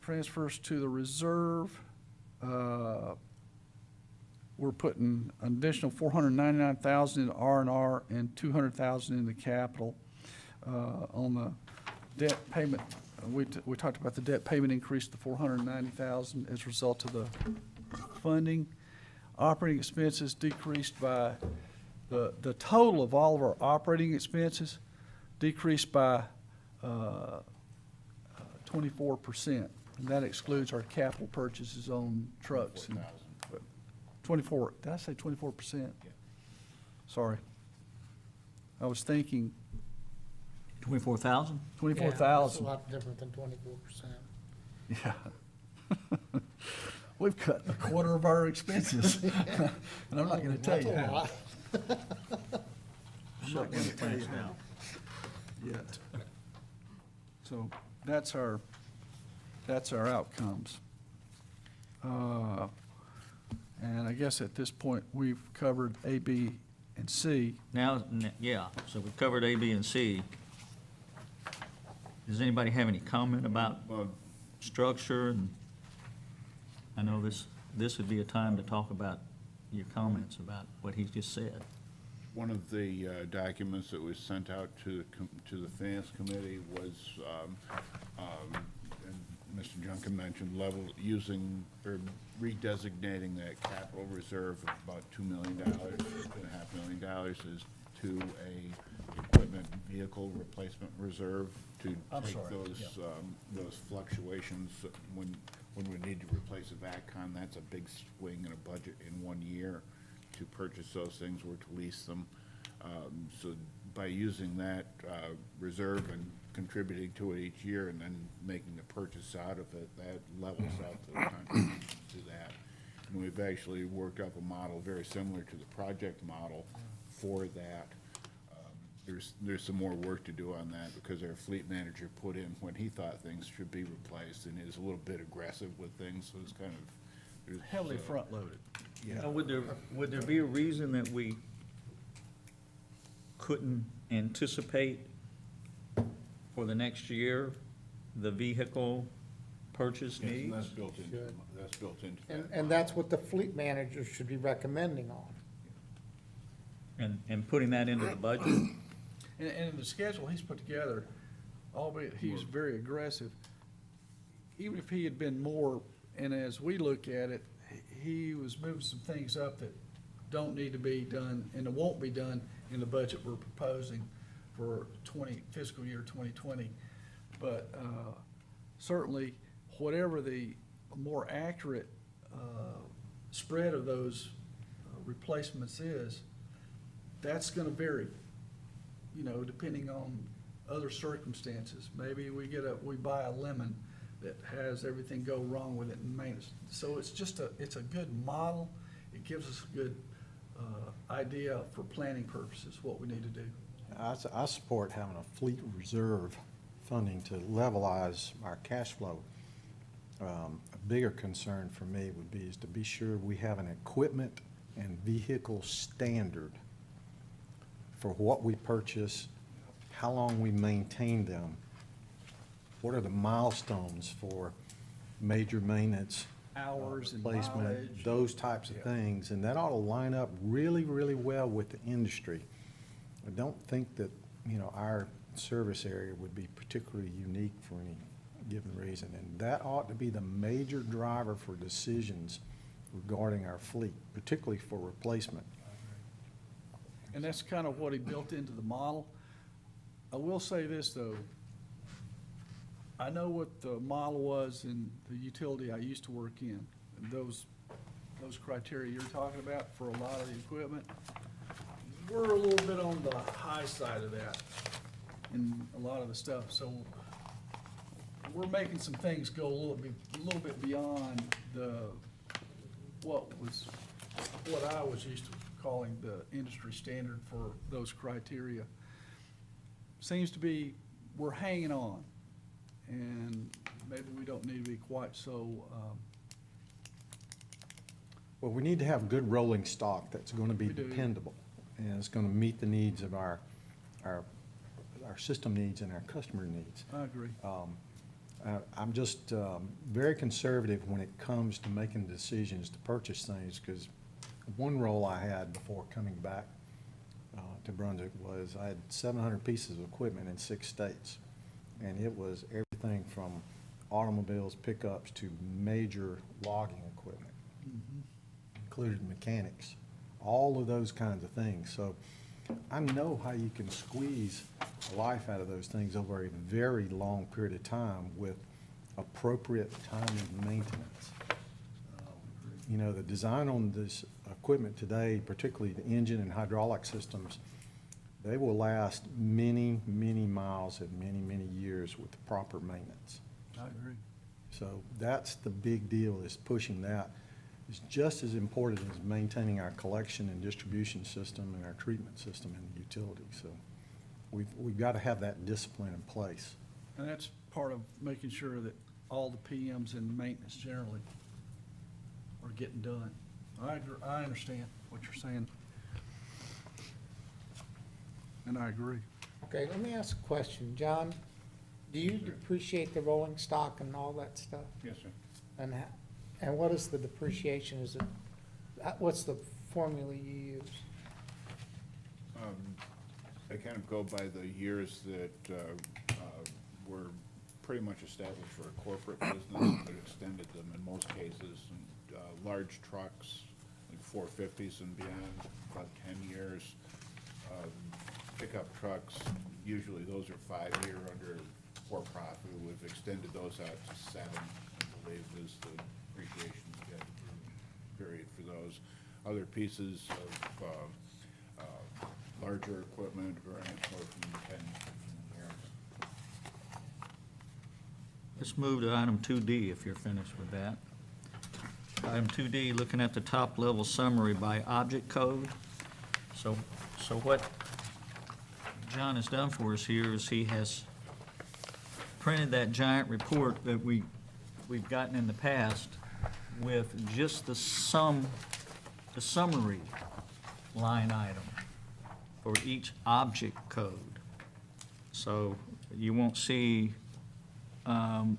Transfers to the reserve, we're putting an additional $499,000 in R&R and $200,000 in the capital. On the debt payment, we talked about the debt payment increase to $490,000 as a result of the funding. Operating expenses decreased by, the total of all of our operating expenses decreased by 24%. And that excludes our capital purchases on trucks. and- 24, did I say 24%? Yeah. Sorry. I was thinking 24,000? It's 24,000. a lot different than 24%. Yeah. We've cut a quarter of our expenses. And I'm not gonna tell you That's a how. lot. I'm not gonna tell you how yet. So that's our outcomes. And I guess at this point, we've covered A, B, and C. Now, yeah, so we covered A, B, and C. Does anybody have any comment about structure? And I know this would be a time to talk about your comments about what he just said. One of the documents that was sent out to the Finance Committee was, and Mr. Junkin mentioned, using or redesignating that capital reserve of about $2 million, $2.5 million is to a equipment vehicle replacement reserve to I'm take sorry, those fluctuations when we need to replace a VACCON. That's a big swing in a budget in 1 year to purchase those things or to lease them. So by using that reserve and contributing to it each year and then making the purchase out of it, that levels out the contribution to that. And we've actually worked up a model very similar to the project model for that. There's some more work to do on that because our fleet manager put in when he thought things should be replaced and is a little bit aggressive with things, so it's kind of. there's, Heavily front-loaded. Yeah. Now, would there be a reason that we couldn't anticipate for the next year the vehicle purchase Yes, needs? and that's built into, Should. that's built into that. And that's what the fleet manager should be recommending on. And putting that into the budget? And in the schedule he's put together, albeit he's very aggressive, even if he had been more, and as we look at it, he was moving some things up that don't need to be done and it won't be done in the budget we're proposing for fiscal year 2020. But certainly, whatever the more accurate spread of those replacements is, that's gonna vary, you know, depending on other circumstances. Maybe we buy a lemon that has everything go wrong with it in maintenance. So it's a good model. It gives us a good idea for planning purposes, what we need to do. I support having a fleet reserve funding to levelize our cash flow. A bigger concern for me would be is to be sure we have an equipment and vehicle standard for what we purchase, how long we maintain them, what are the milestones for major maintenance, Hours and replacement, mileage. those types of things, and that ought to line up really, really well with the industry. I don't think that, you know, our service area would be particularly unique for any given reason, and that ought to be the major driver for decisions regarding our fleet, particularly for replacement. And that's kind of what he built into the model. I will say this, though. I know what the model was in the utility I used to work in. And those criteria you're talking about for a lot of the equipment, we're a little bit on the high side of that in a lot of the stuff. So we're making some things go a little bit beyond what I was used to calling the industry standard for those criteria. Seems to be, we're hanging on, and maybe we don't need to be quite so, Well, we need to have good rolling stock that's going to be We do. dependable, and it's going to meet the needs of our system needs and our customer needs. I agree. I'm just very conservative when it comes to making decisions to purchase things, because one role I had before coming back to Brunswick was I had 700 pieces of equipment in 6 states, and it was everything from automobiles, pickups, to major logging equipment, included mechanics, all of those kinds of things. So I know how you can squeeze life out of those things over a very long period of time with appropriate time and maintenance. You know, the design on this equipment today, particularly the engine and hydraulic systems, They will last many, many miles and many, many years with the proper maintenance. I agree. So that's the big deal, is pushing that. It's just as important as maintaining our collection and distribution system and our treatment system and the utility. So we've got to have that discipline in place. And that's part of making sure that all the PMs and maintenance generally are getting done. I agree, I understand what you're saying. And I agree. Okay, let me ask a question. John, do you depreciate the rolling stock and all that stuff? Yes, sir. And what is the depreciation? Is it, what's the formula you use? I kind of go by the years that were pretty much established for a corporate business, but extended them in most cases. And large trucks, like 450s and beyond, about 10 years. Pickup trucks, usually those are 5-year under for-profit. We've extended those out to 7, I believe, is the depreciation period for those. Other pieces of larger equipment are anywhere from 10 years. Let's move to item 2D if you're finished with that. Item 2D, looking at the top level summary by object code. So what John has done for us here is he has printed that giant report that we've gotten in the past with just the summary line item for each object code. So you won't see The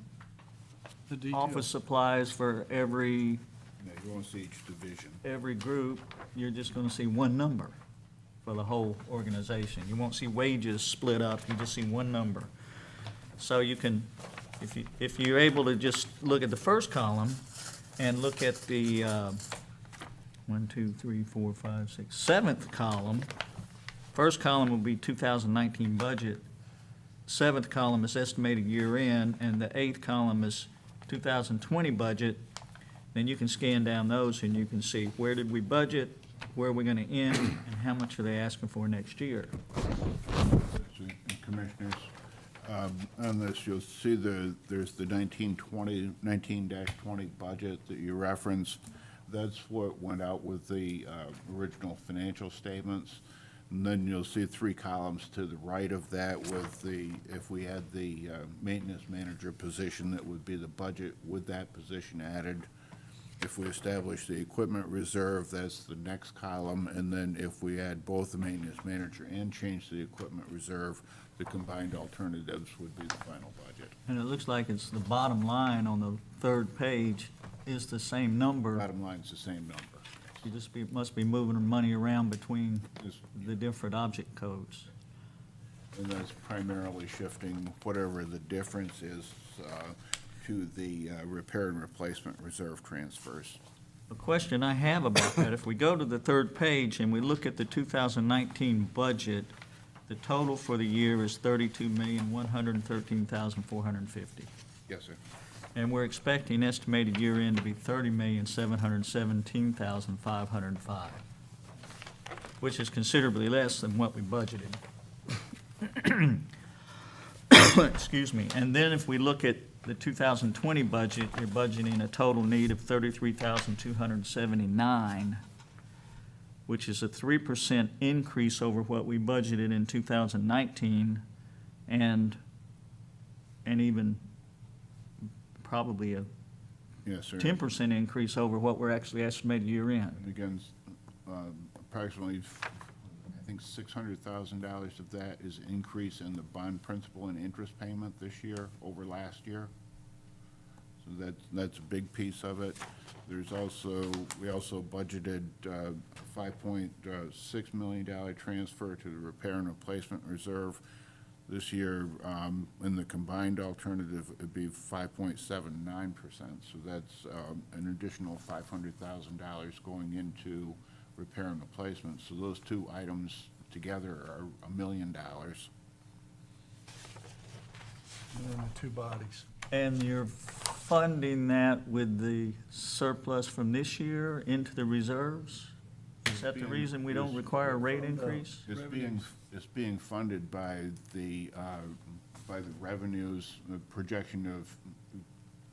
detail. office supplies for every Now, you won't see each division. group. You're just gonna see one number for the whole organization. You won't see wages split up, you just see one number. So you can, if you're able to just look at the first column and look at the 7th column. First column will be 2019 budget. 7th column is estimated year end, and the 8th column is 2020 budget. Then you can scan down those and you can see where did we budget, where are we gonna end, and how much are they asking for next year. Commissioners, on this, you'll see there's the 19-20 budget that you referenced. That's what went out with the original financial statements. And then you'll see 3 columns to the right of that with if we had the maintenance manager position, that would be the budget with that position added. If we establish the equipment reserve, that's the next column. And then if we add both the maintenance manager and change the equipment reserve, the combined alternatives would be the final budget. And it looks like it's the bottom line on the 3rd page is the same number. Bottom line's the same number. You just must be moving the money around between Just- the different object codes. And that's primarily shifting whatever the difference is to the repair and replacement reserve transfers. A question I have about that, if we go to the 3rd page and we look at the 2019 budget, the total for the year is $32,113,450. Yes, sir. And we're expecting estimated year end to be $30,717,505, which is considerably less than what we budgeted. Excuse me. And then if we look at the 2020 budget, you're budgeting a total need of $33,279, which is a 3% increase over what we budgeted in 2019, and even probably a Yes, sir. 10% increase over what we're actually estimated year end. And again, approximately, I think $600,000 of that is increase in the bond principal and interest payment this year over last year. So that's a big piece of it. There's also, we also budgeted $5.6 million transfer to the repair and replacement reserve. This year, in the combined alternative, it'd be 5.79%. So that's an additional $500,000 going into repair and replacement. So those two items together are $1 million. And then the 2 bodies. And you're funding that with the surplus from this year into the reserves? that the reason we don't require a rate increase? It's being funded by the revenues, the projection of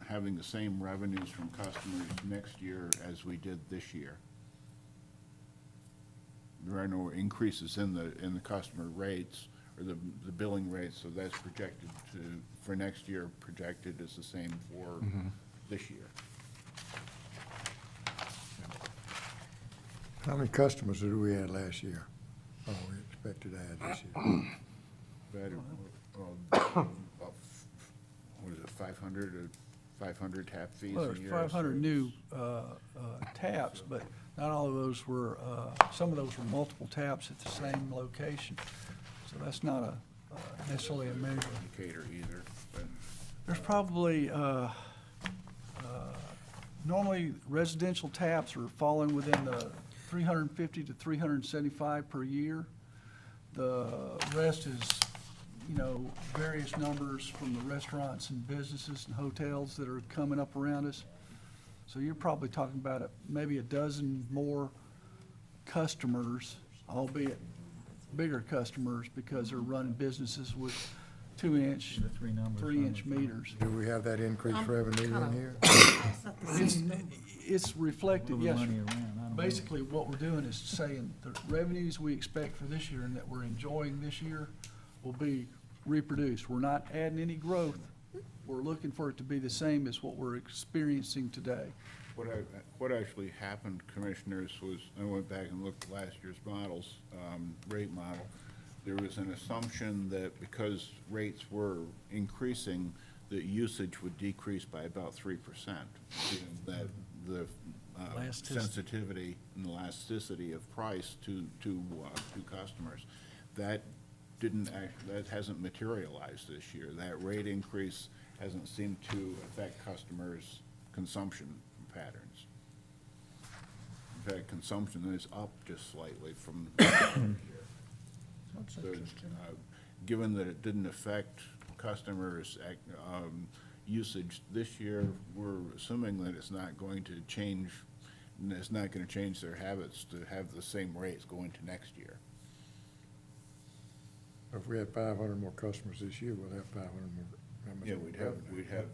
having the same revenues from customers next year as we did this year. There are no increases in the customer rates or the billing rates, so that's projected for next year, projected as the same for this year. How many customers did we add last year? Oh, we expected to add this year. What is it, 500 tap fees Well, a there's year? 500 new taps, but not all of those were, some of those were multiple taps at the same location. So that's not necessarily a measure. Indicator either, but There's probably, normally residential taps are falling within the 350 to 375 per year. The rest is, you know, various numbers from the restaurants and businesses and hotels that are coming up around us. So you're probably talking about maybe a dozen more customers, albeit bigger customers, because they're running businesses with 2-inch, The three numbers. 3-inch meters. Do we have that increased revenue in here? It's reflected, Moving yes, money sir. around, I don't know. Basically, what we're doing is saying the revenues we expect for this year and that we're enjoying this year will be reproduced. We're not adding any growth. We're looking for it to be the same as what we're experiencing today. what actually happened, Commissioners, was I went back and looked at last year's models, rate model. There was an assumption that because rates were increasing, that usage would decrease by about 3%. That the Elasticity. sensitivity and elasticity of price to customers. That that hasn't materialized this year. That rate increase hasn't seemed to affect customers' consumption patterns. In fact, consumption is up just slightly from last year. That's So, interesting. given that it didn't affect customers' usage this year, we're assuming that it's not going to change, and it's not going to change their habits to have the same rates go into next year. If we had 500 more customers this year, we'll have 500 more. how much Yeah, more we'd revenue? have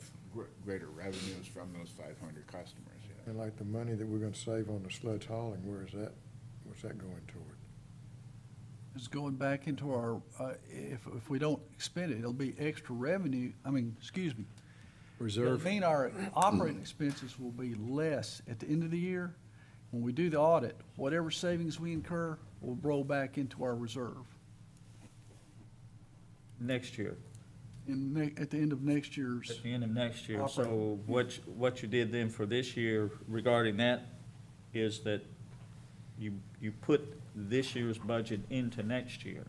greater revenues from those 500 customers, yeah. And like the money that we're gonna save on the sludge hauling, where's that going toward? It's going back into our, if we don't expend it, it'll be extra revenue, excuse me. Reserve. It'll mean our operating expenses will be less at the end of the year. When we do the audit, whatever savings we incur will roll back into our reserve Next year, at the end of next year's. at the end of next year. So Operating. what you did then for this year regarding that is that you put this year's budget into next year.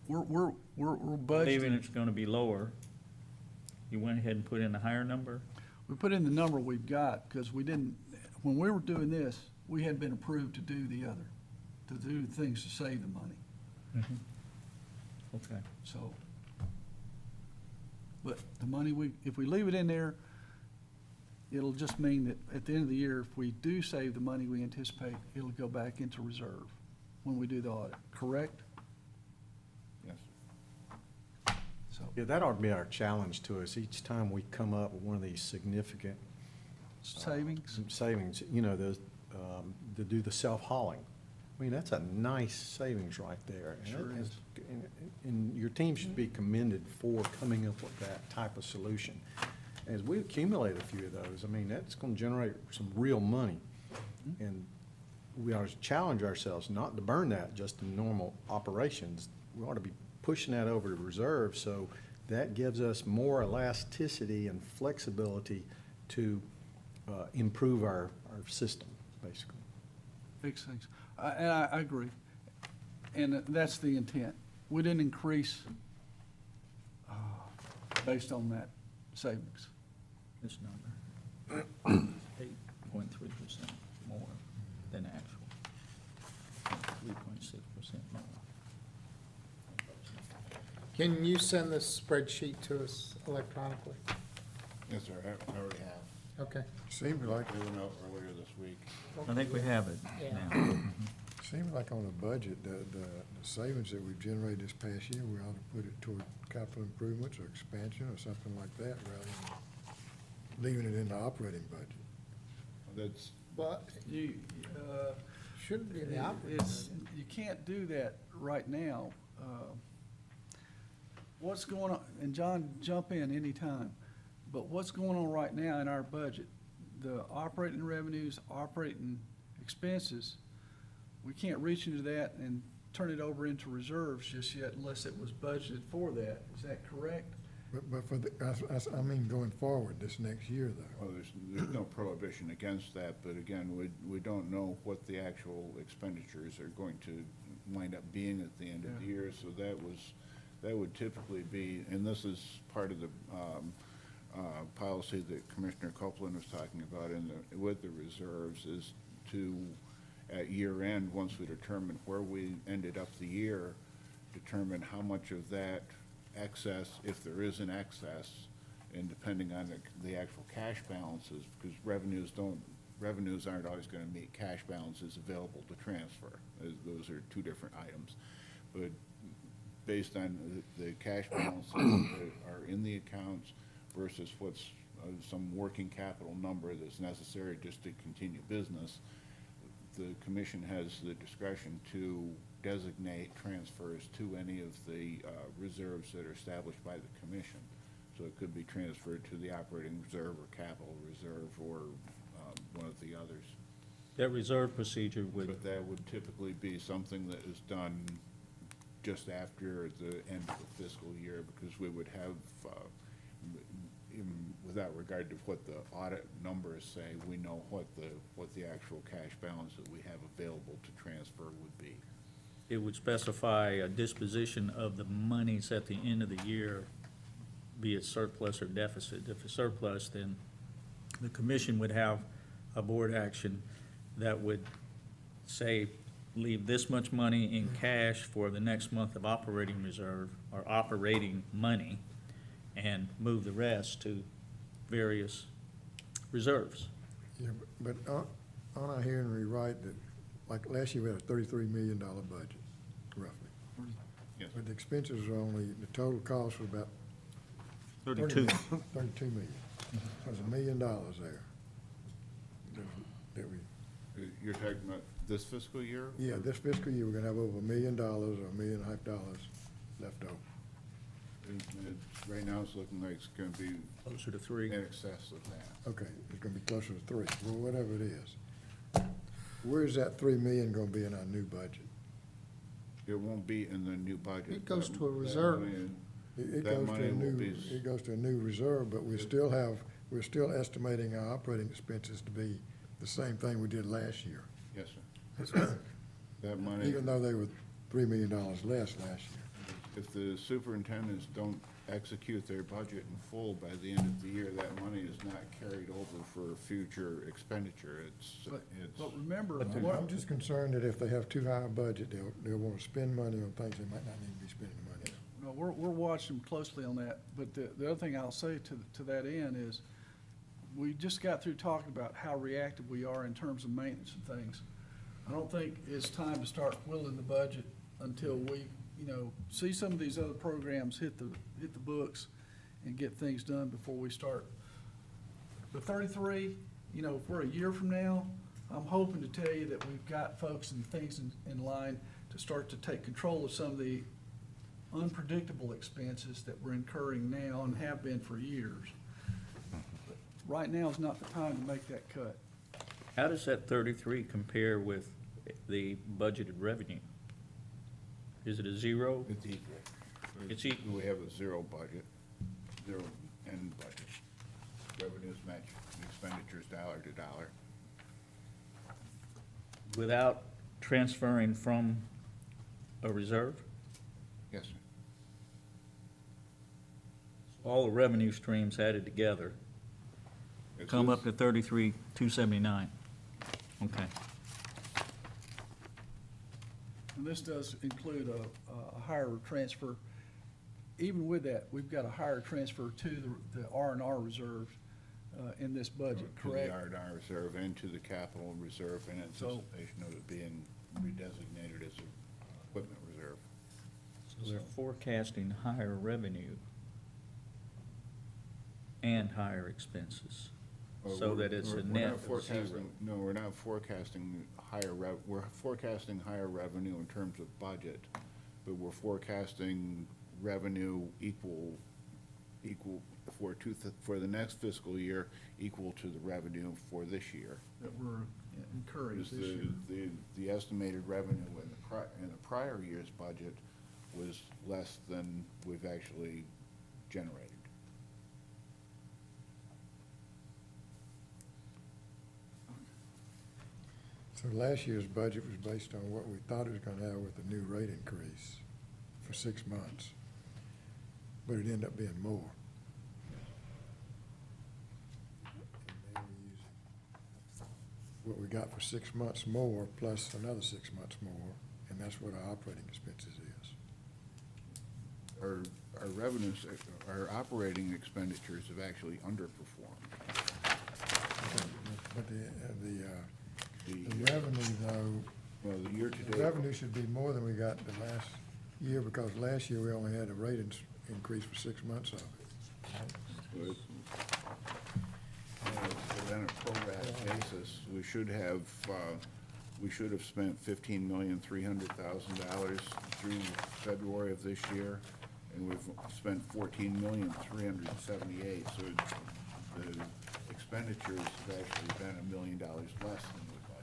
We're Believing budgeting, it's gonna be lower, you went ahead and put in a higher number? we put in the number we've got, because we didn't, when we were doing this, we hadn't been approved to do the other, to do things to save the money, Okay. so. But the money if we leave it in there, it'll just mean that at the end of the year, if we do save the money we anticipate, it'll go back into reserve when we do the audit, correct? Yes. So, Yeah, that ought to be our challenge to us. Each time we come up with one of these significant savings, some savings, you know, to do the self-hauling. I mean, that's a nice savings right there. And Sure that is. And your team should be commended for coming up with that type of solution. As we accumulate a few of those, I mean, that's gonna generate some real money. And we ought to challenge ourselves not to burn that just in normal operations. We ought to be pushing that over to reserve, so that gives us more elasticity and flexibility to improve our system, basically. fix things. And I agree. And that's the intent. We didn't increase based on that savings. This number, 8.3% more than actual, 3.6% more. Can you send this spreadsheet to us electronically? Yes, sir, I already have. Okay. Seems like, They went out earlier this week. I think we have it Yeah. now. Seems like on the budget, the savings that we've generated this past year, we ought to put it toward capital improvements or expansion or something like that, rather than leaving it in the operating budget. That's, But You, shouldn't be in the operating it's, budget. you can't do that right now. What's going on, and John, jump in anytime, but what's going on right now in our budget? The operating revenues, operating expenses, we can't reach into that and turn it over into reserves just yet unless it was budgeted for that. Is that correct? But for the, I mean, going forward this next year, though. well, there's no prohibition against that, but again, we don't know what the actual expenditures are going to wind up being at the end of the Yeah. year, so that would typically be, and this is part of the policy that Commissioner Copeland was talking about with the reserves, is to, at year end, once we determine where we ended up the year, determine how much of that excess, if there is an excess, and depending on the actual cash balances, because revenues aren't always gonna meet cash balances available to transfer. Those are two different items. But based on the cash balances that are in the accounts versus what's some working capital number that's necessary just to continue business, the commission has the discretion to designate transfers to any of the reserves that are established by the commission. So it could be transferred to the operating reserve or capital reserve or one of the others. That reserve procedure would, But that would typically be something that is done just after the end of the fiscal year, because we would have, without regard to what the audit numbers say, we know what the actual cash balance that we have available to transfer would be. it would specify a disposition of the monies at the end of the year, be it surplus or deficit. If it's surplus, then the commission would have a board action that would say, leave this much money in cash for the next month of operating reserve or operating money, and move the rest to various reserves. Yeah, but aren't I hearing me right that, like, last year we had a $33 million budget, roughly? Yes. But the expenses were only, the total cost was about 32. 32 million. So there's $1 million there. That we, You're talking about this fiscal year? yeah, this fiscal year, we're gonna have over $1 million or $1.5 million left over. Right now, it's looking like it's gonna be Closer to 3. in excess of that. Okay, it's gonna be closer to 3, well, whatever it is. Where's that 3 million gonna be in our new budget? It won't be in the new budget. It goes That- to a that reserve. money- It That goes to money a will new, be it goes to a new reserve, but we're still estimating our operating expenses to be the same thing we did last year. Yes, sir. That money, Even though they were $3 million less last year. if the superintendents don't execute their budget in full by the end of the year, that money is not carried over for future expenditure. But remember, I'm just concerned that if they have too high a budget, they'll want to spend money on things they might not need to be spending the money on. no, we're watching closely on that, but the other thing I'll say to that end is, we just got through talking about how reactive we are in terms of maintenance and things. I don't think it's time to start whittling the budget until we, see some of these other programs hit the books and get things done before we start. The 33, if we're a year from now, I'm hoping to tell you that we've got folks and things in line to start to take control of some of the unpredictable expenses that we're incurring now and have been for years. Right now is not the time to make that cut. How does that 33 compare with the budgeted revenue? Is it a zero? It's equal. It's equal. We have a zero budget, zero end budget. Revenues match expenditures dollar to dollar. Without transferring from a reserve? Yes, sir. All the revenue streams added together It's come this- up to 33,279. Okay. And this does include a higher transfer. Even with that, we've got a higher transfer to the R&R reserve in this budget, To the correct? R&R reserve and to the capital reserve in So- anticipation of it being redesignated as an equipment reserve. So they're forecasting higher revenue and higher expenses, so that it's a We're net not of forecasting- zero. No, we're not forecasting we're forecasting higher revenue in terms of budget, but we're forecasting revenue equal for the next fiscal year, equal to the revenue for this year. That we're incurring Because this year. the estimated revenue in the prior year's budget was less than we've actually generated. So last year's budget was based on what we thought it was gonna have with the new rate increase for 6 months. But it ended up being more. And they were using what we got for 6 months more plus another 6 months more, and that's what our operating expenses is. Our revenues, our operating expenditures have actually underperformed. But the The, revenue though, well, the the year-to-date. revenue should be more than we got the last year, because last year we only had a rate increase for 6 months of it. But on a pro rata basis, we should have spent $15,300,000 through February of this year, and we've spent $14,378,000, so the expenditures have actually been $1 million less than we budgeted.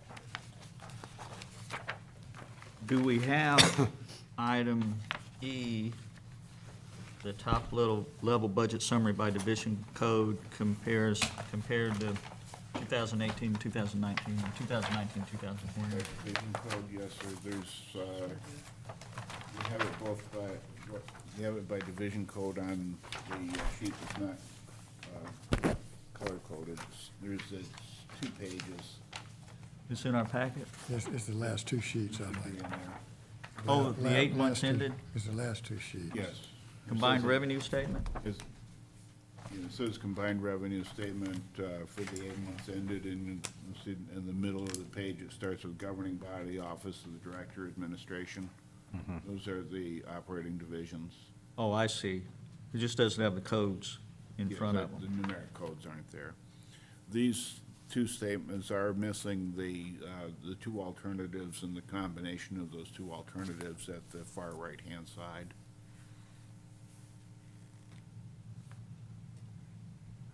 Do we have item E, the top little level budget summary by division code compared to 2018, 2019, and 2019, 2020? Division code, yes, sir, there's, we have it both by, we have it by division code on the sheet that's not color-coded. There's 2 pages. It's in our packet? It's the last 2 sheets, I Should be think. in there. Oh, the 8 Last months 2 ended, It's the last 2 sheets. Yes. combined revenue statement? It says combined revenue statement for the 8 months ended, and you see in the middle of the page, it starts with governing body, office of the director, administration. Those are the operating divisions. Oh, I see. It just doesn't have the codes in Yes, front of the them. numeric codes aren't there. These 2 statements are missing the 2 alternatives and the combination of those 2 alternatives at the far right-hand side.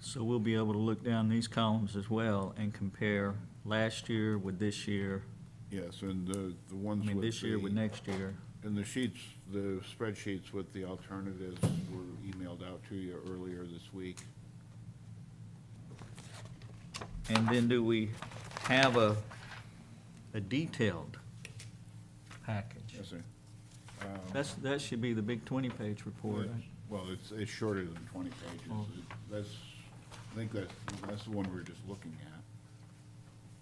So we'll be able to look down these columns as well and compare last year with this year, Yes, and the I ones mean, with this year with the, next year. and the sheets, the spreadsheets with the alternatives were emailed out to you earlier this week. And then do we have a detailed package? Yes, sir. That should be the big 20-page report. right? Well, it's shorter than 20 pages. Oh. I think that's the one we were just looking at.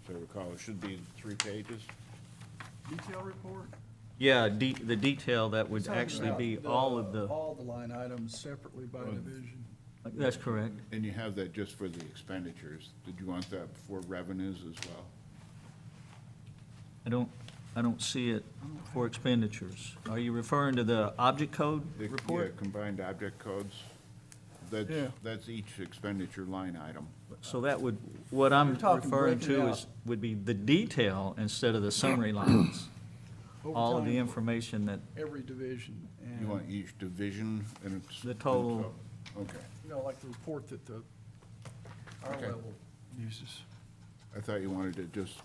If I recall, it should be 3 pages. Detail report? Yeah, the detail that would Talking actually about be all of the, all the line items separately by division. that's correct. And you have that just for the expenditures. Did you want that for revenues as well? I don't see it for expenditures. Are you referring to the object code Yeah, report? combined object codes. Yeah. That's each expenditure line item. So that would, what I'm You're talking referring breaking to out. is, would be the detail instead of the summary lines. Over All of time, the information that, every division, and, You want each division and it's. The total. Okay. you know, like the report that our Okay. level uses. I thought you wanted it just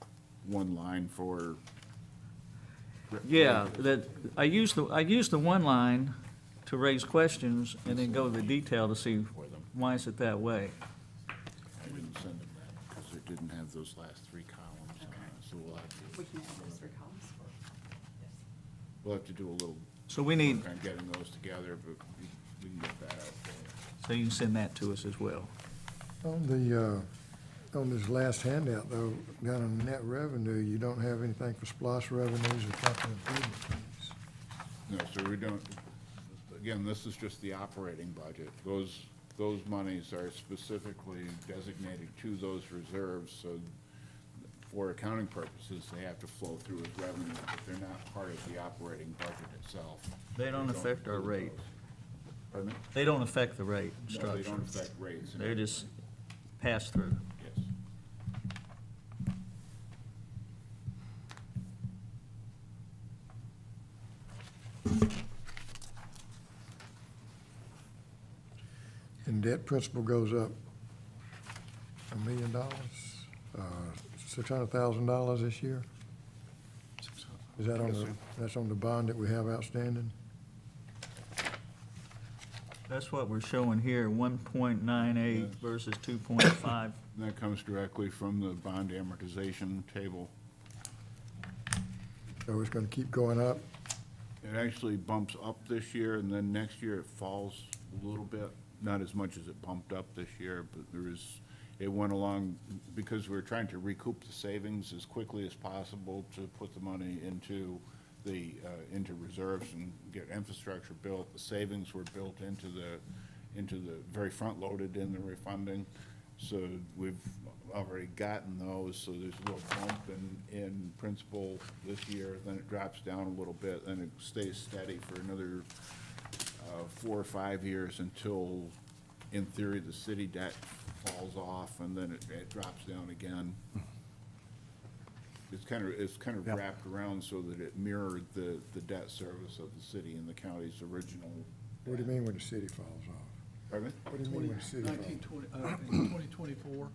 one line for. yeah, that, I use the one line to raise questions and then go to the detail to see For them. why is it that way. I didn't send them that because it didn't have those last 3 columns on it, so We can add those 3 columns. we'll have to do a little So we need, work on getting those together, but we can get that out for you. so you can send that to us as well. On this last handout though, down on the net revenue, you don't have anything for SPOS revenues or capital improvement fees. No, so we don't, again, this is just the operating budget. Those monies are specifically designated to those reserves, so for accounting purposes, they have to flow through as revenue, but they're not part of the operating budget itself. They don't affect our include rate. those. Pardon me? They don't affect the rate No, structure. they don't affect rates. They're just pass through. Yes. And debt principal goes up $1 million, $600,000 this year? Is that on Yes, the, sir. that's on the bond that we have outstanding? That's what we're showing here, 1.98 versus 2.5. And that comes directly from the bond amortization table. So it's gonna keep going up? It actually bumps up this year, and then next year it falls a little bit, not as much as it bumped up this year, but it went along, because we were trying to recoup the savings as quickly as possible to put the money into into reserves and get infrastructure built. The savings were built into the very front-loaded in the refunding. So we've already gotten those, so there's a little bump in principal this year, then it drops down a little bit, then it stays steady for another 4 or 5 years until, in theory, the city debt falls off, and then it drops down again. It's kind of Yep. wrapped around so that it mirrored the debt service of the city and the county's original. What do you mean when the city falls off? Pardon me? What do you mean when the city falls? 2024.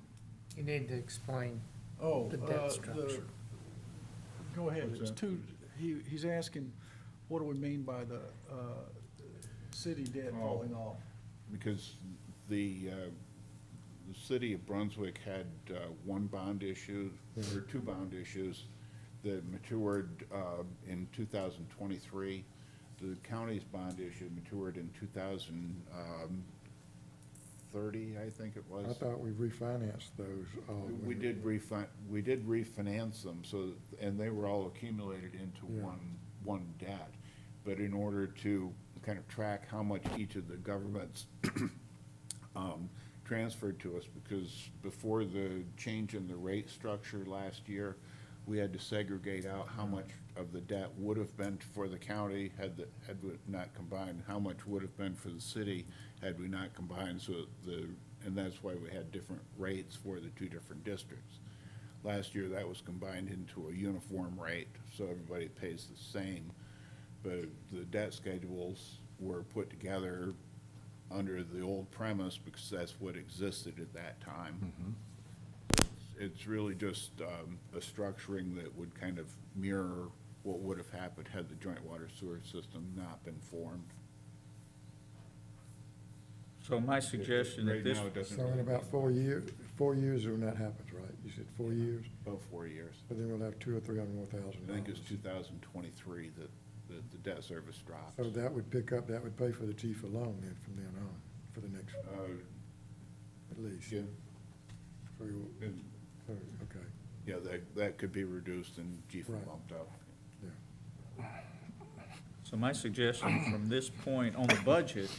You need to explain. Oh, The debt structure. Go ahead, What's it's that? two, he's asking, what do we mean by the, city debt Oh. falling off? Because the city of Brunswick had one bond issue, or two bond issues that matured in 2023. The county's bond issue matured in 2030, I think it was. I thought we refinanced those all. We did refinance them, so, and they were all accumulated into Yeah. one debt. But in order to kind of track how much each of the governments transferred to us, because before the change in the rate structure last year, we had to segregate out how much of the debt would have been for the county had we not combined, how much would have been for the city had we not combined, and that's why we had different rates for the two different districts. Last year, that was combined into a uniform rate, so everybody pays the same, but the debt schedules were put together under the old premise because that's what existed at that time. It's really just a structuring that would kind of mirror what would have happened had the joint water sewer system not been formed. So my suggestion Right at this, now, it doesn't So in really about go 4 years when that happens, right? You said 4 years? About 4 years. So then we'll have $200,000 or $300,000 more. I think it's 2023 that the debt service drops. So that would pick up, that would pay for the chief alone then from then on, for the next, at least. Yeah, So you'll- and, so, okay, yeah, that could be reduced and GFA Right. bumped up. yeah. so my suggestion from this point on the budget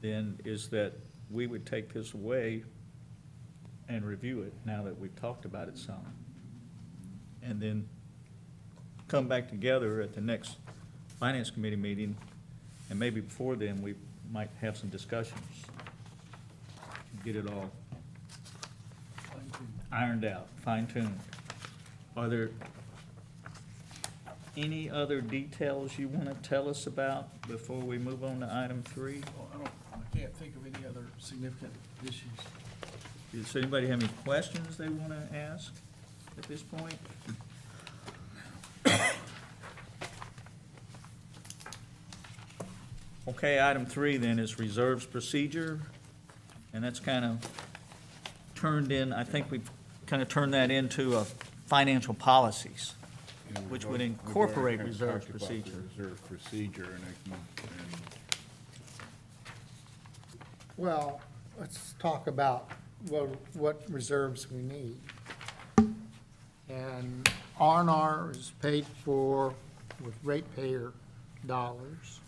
then is that we would take this away and review it now that we've talked about it some. And then come back together at the next finance committee meeting, and maybe before then, we might have some discussions. Get it all ironed out, fine-tuned. Are there any other details you want to tell us about before we move on to item 3? Well, I can't think of any other significant issues. Does anybody have any questions they want to ask at this point? Okay, item 3 then is reserves procedure, and that's kind of turned in, I think we've kind of turned that into a financial policies, You know, we've which would already- incorporate we've already kind of reserves talked about the procedure. Reserve procedure, and Well, let's talk about what reserves we need. And R&R is paid for with ratepayer dollars.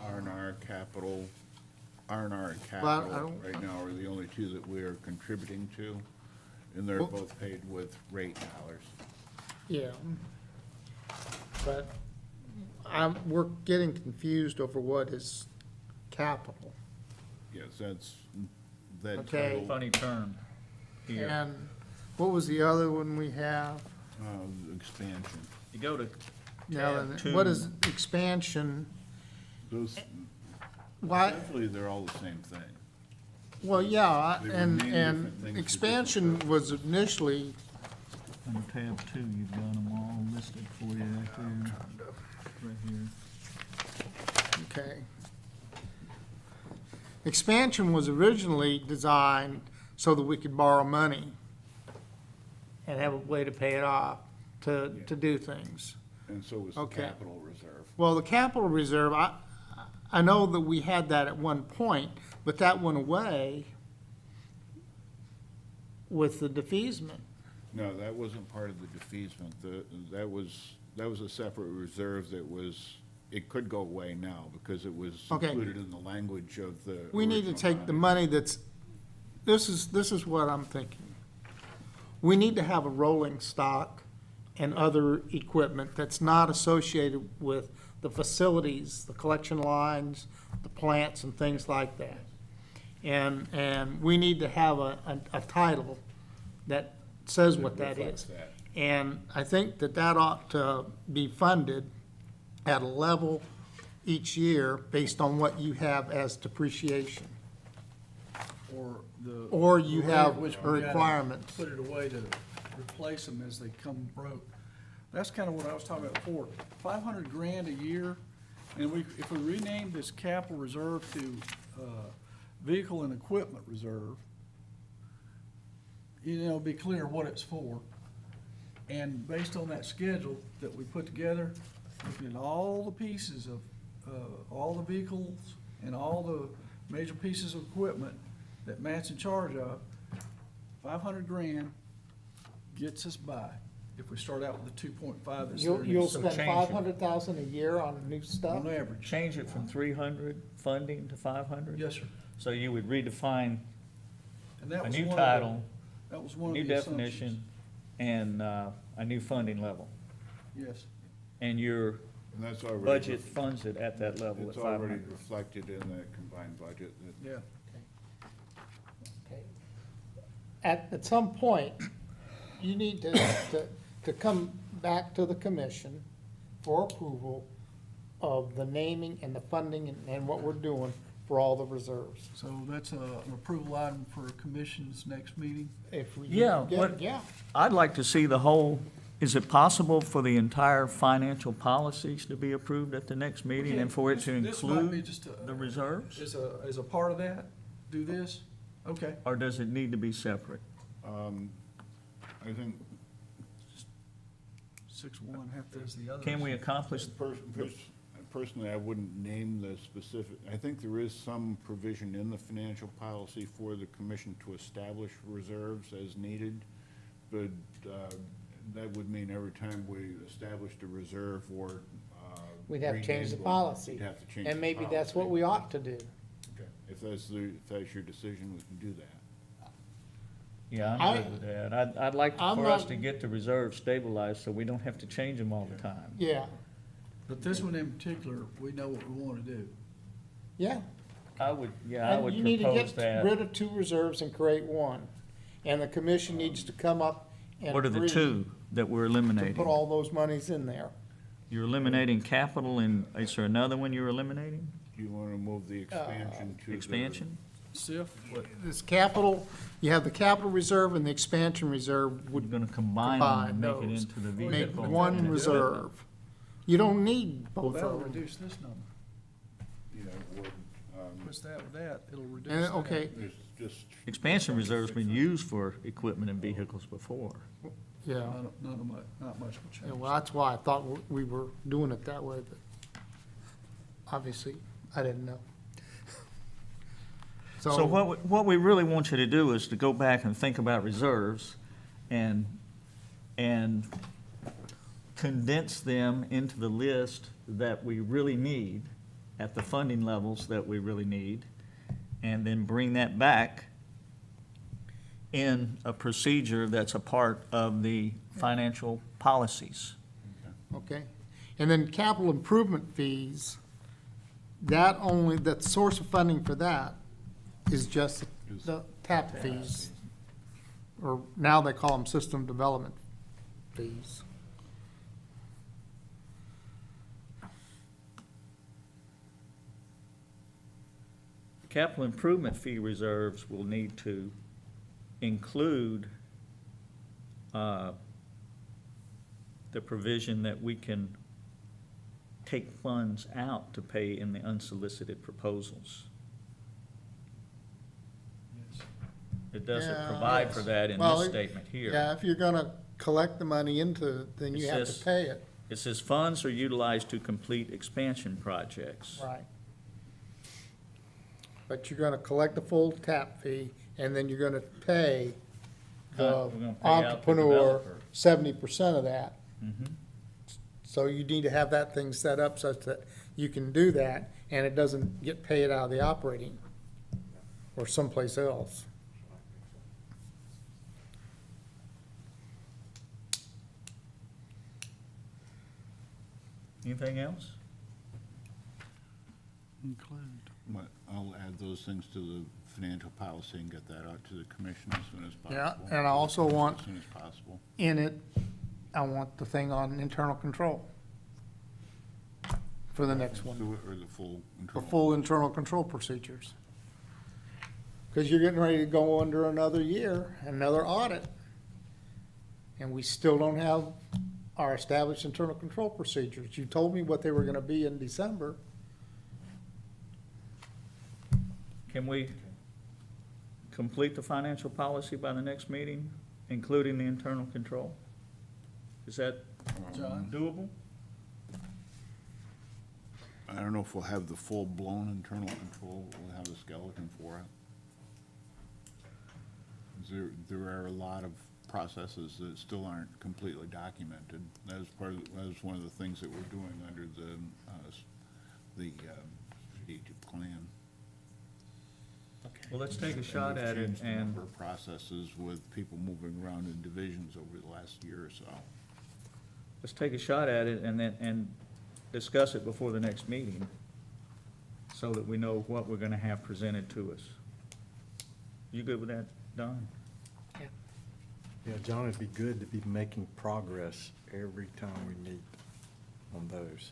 R&R capital, R&R and Well, I capital don't- right now are the only two that we are contributing to. And they're Well- both paid with rate dollars. Yeah. But we're getting confused over what is capital. Yes, that's, that Okay. total, Funny term here. And what was the other one we have? expansion. You go to Now, Tab what two. is expansion? Those, Why, essentially, they're all the same thing. well, yeah, They were and, named and different things for different expansion was initially, under tab 2, you've got them all listed for you right there, right here. okay. Expansion was originally designed so that we could borrow money and have a way to pay it off, to do things. And so was the Okay. capital reserve. Well, the capital reserve, I know that we had that at one point, but that went away with the defeasance. No, that wasn't part of the defeasance. That was a separate reserve that was, it could go away now because it was Okay. included in the language of the. We need to original take the bond. money that's, this is what I'm thinking. We need to have a rolling stock and other equipment that's not associated with the facilities, the collection lines, the plants and things like that. And we need to have a title that says what that reflects is. that. And I think that that ought to be funded at a level each year based on what you have as depreciation. Or you the rate have at which a we gotta requirement. Put it away to replace them as they come broke. That's kind of what I was talking about before. 500 grand a year, and if we rename this capital reserve to vehicle and equipment reserve, be clear what it's for. And based on that schedule that we put together, looking at all the pieces of, all the vehicles and all the major pieces of equipment that Matt's in charge of, 500 grand gets us by. If we start out with the 2.5 that's there. You'll So spend change it. 500,000 a year on new stuff? On average. Change it from 300 funding to 500? Yes, sir. So you would redefine And that a was new one of the- title, That was one of new the assumptions. definition, and a new funding level. Yes. And your And that's already. budget funds it at that level at It's already 500. reflected in the combined budget. that- Yeah. Okay. At some point, you need to come back to the commission for approval of the naming and the funding and what we're doing for all the reserves. So that's an approval item for commission's next meeting. If we Yeah, get- what- Yeah, I'd like to see the whole, is it possible for the entire financial policies to be approved at the next meeting and for it to This might be include just the reserves? as a part of that, do this? Okay. Or does it need to be separate? I think 6-1, half does the other. Can we accomplish, personally, I wouldn't name the specific, I think there is some provision in the financial policy for the commission to establish reserves as needed, but that would mean every time we established a reserve or we'd have to change the renamed one, policy. we'd have to change And the maybe that's what policy. we ought to do. Okay. If that's your decision, we can do that. yeah, I- I'm good with that. I'd like I'm for us not- to get the reserves stabilized so we don't have to change them all the time. Yeah, But this one in particular, we know what we want to do. yeah. I would And you need to propose get that. rid of 2 reserves and create 1. And the commission needs to come up and What are the agree 2 that we're to eliminating? put all those monies in there. You're eliminating capital, and is there another one you're eliminating? Do you want to move the expansion to the? Expansion? SIF? This capital, you have the capital reserve and the expansion reserve We're would gonna combine them and make it those. into the make vehicle. one and reserve. You don't need both That'll of them. reduce this number. You know, would, What's that with that? It'll reduce And, that. okay, there's just. Expansion reserve's been used for equipment and vehicles before. yeah. Not much will change. Yeah, well, that's why I thought we were doing it that way, but obviously, I didn't know. So what we really want you to do is to go back and think about reserves and condense them into the list that we really need at the funding levels that we really need, and then bring that back in a procedure that's a part of the financial policies. Okay? And then capital improvement fees, that source of funding for that is just the TAP fees. Or now they call them system development fees. Capital improvement fee reserves will need to include the provision that we can take funds out to pay in the unsolicited proposals. It doesn't Yeah, provide for yes. that in Well, this statement here. Yeah, if you're gonna collect the money into, then you It have says- to pay it. It says funds are utilized to complete expansion projects. Right. But you're gonna collect the full TAP fee, and then you're gonna pay the We're gonna pay out the entrepreneur developer. 70% of that. Mhm. So you need to have that thing set up such that you can do that, and it doesn't get paid out of the operating or someplace else. Anything else? Include. But I'll add those things to the financial policy and get that out to the commission as soon as possible. Yeah, and I also want As soon as possible. in it, I want the thing on internal control for the next one. Do it, or the full For internal? full internal control procedures. Because you're getting ready to go under another year, another audit. And we still don't have our established internal control procedures. You told me what they were gonna be in December. Can we complete the financial policy by the next meeting, including the internal control? Is that John? doable? I don't know if we'll have the full-blown internal control, we'll have a skeleton for it. There are a lot of processes that still aren't completely documented. That was one of the things that we're doing under the strategic plan. Well, let's take a shot we've at it changed a and number of processes with people moving around in divisions over the last year or so. let's take a shot at it and discuss it before the next meeting so that we know what we're gonna have presented to us. You good with that, Don? Yeah, John, it'd be good to be making progress every time we meet on those.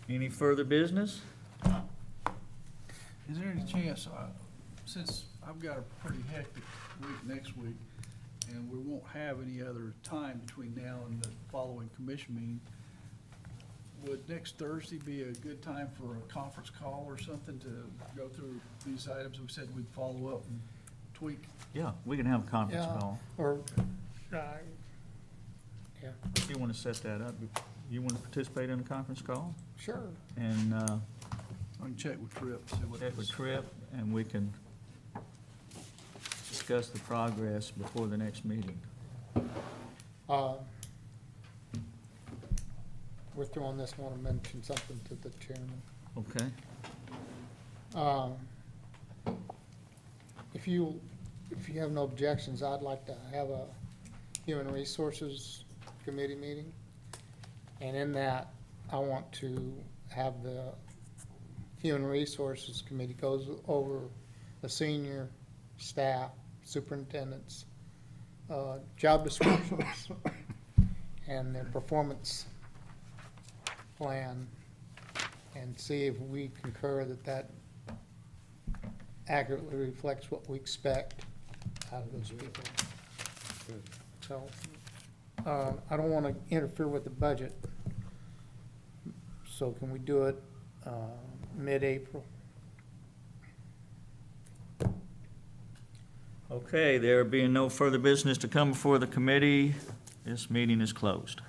Any further business? Is there any chance, since I've got a pretty hectic week next week, and we won't have any other time between now and the following commission meeting, would next Thursday be a good time for a conference call or something to go through these items? We said we'd follow up and tweak. Yeah, we can have a conference Yeah. call. Or, yeah. If you wanna set that up, you wanna participate in a conference call? Sure. And, I can check with Tripp, see what. check with Tripp, and we can discuss the progress before the next meeting. We're throwing this, I want to mention something to the chairman. Okay? If you have no objections, I'd like to have a Human Resources Committee meeting. And in that, I want to have the Human Resources Committee goes over the senior staff, superintendents, job descriptions, and their performance plan, and see if we concur that that accurately reflects what we expect out of those people. So, I don't want to interfere with the budget. So can we do it mid-April? Okay, there being no further business to come before the committee, this meeting is closed.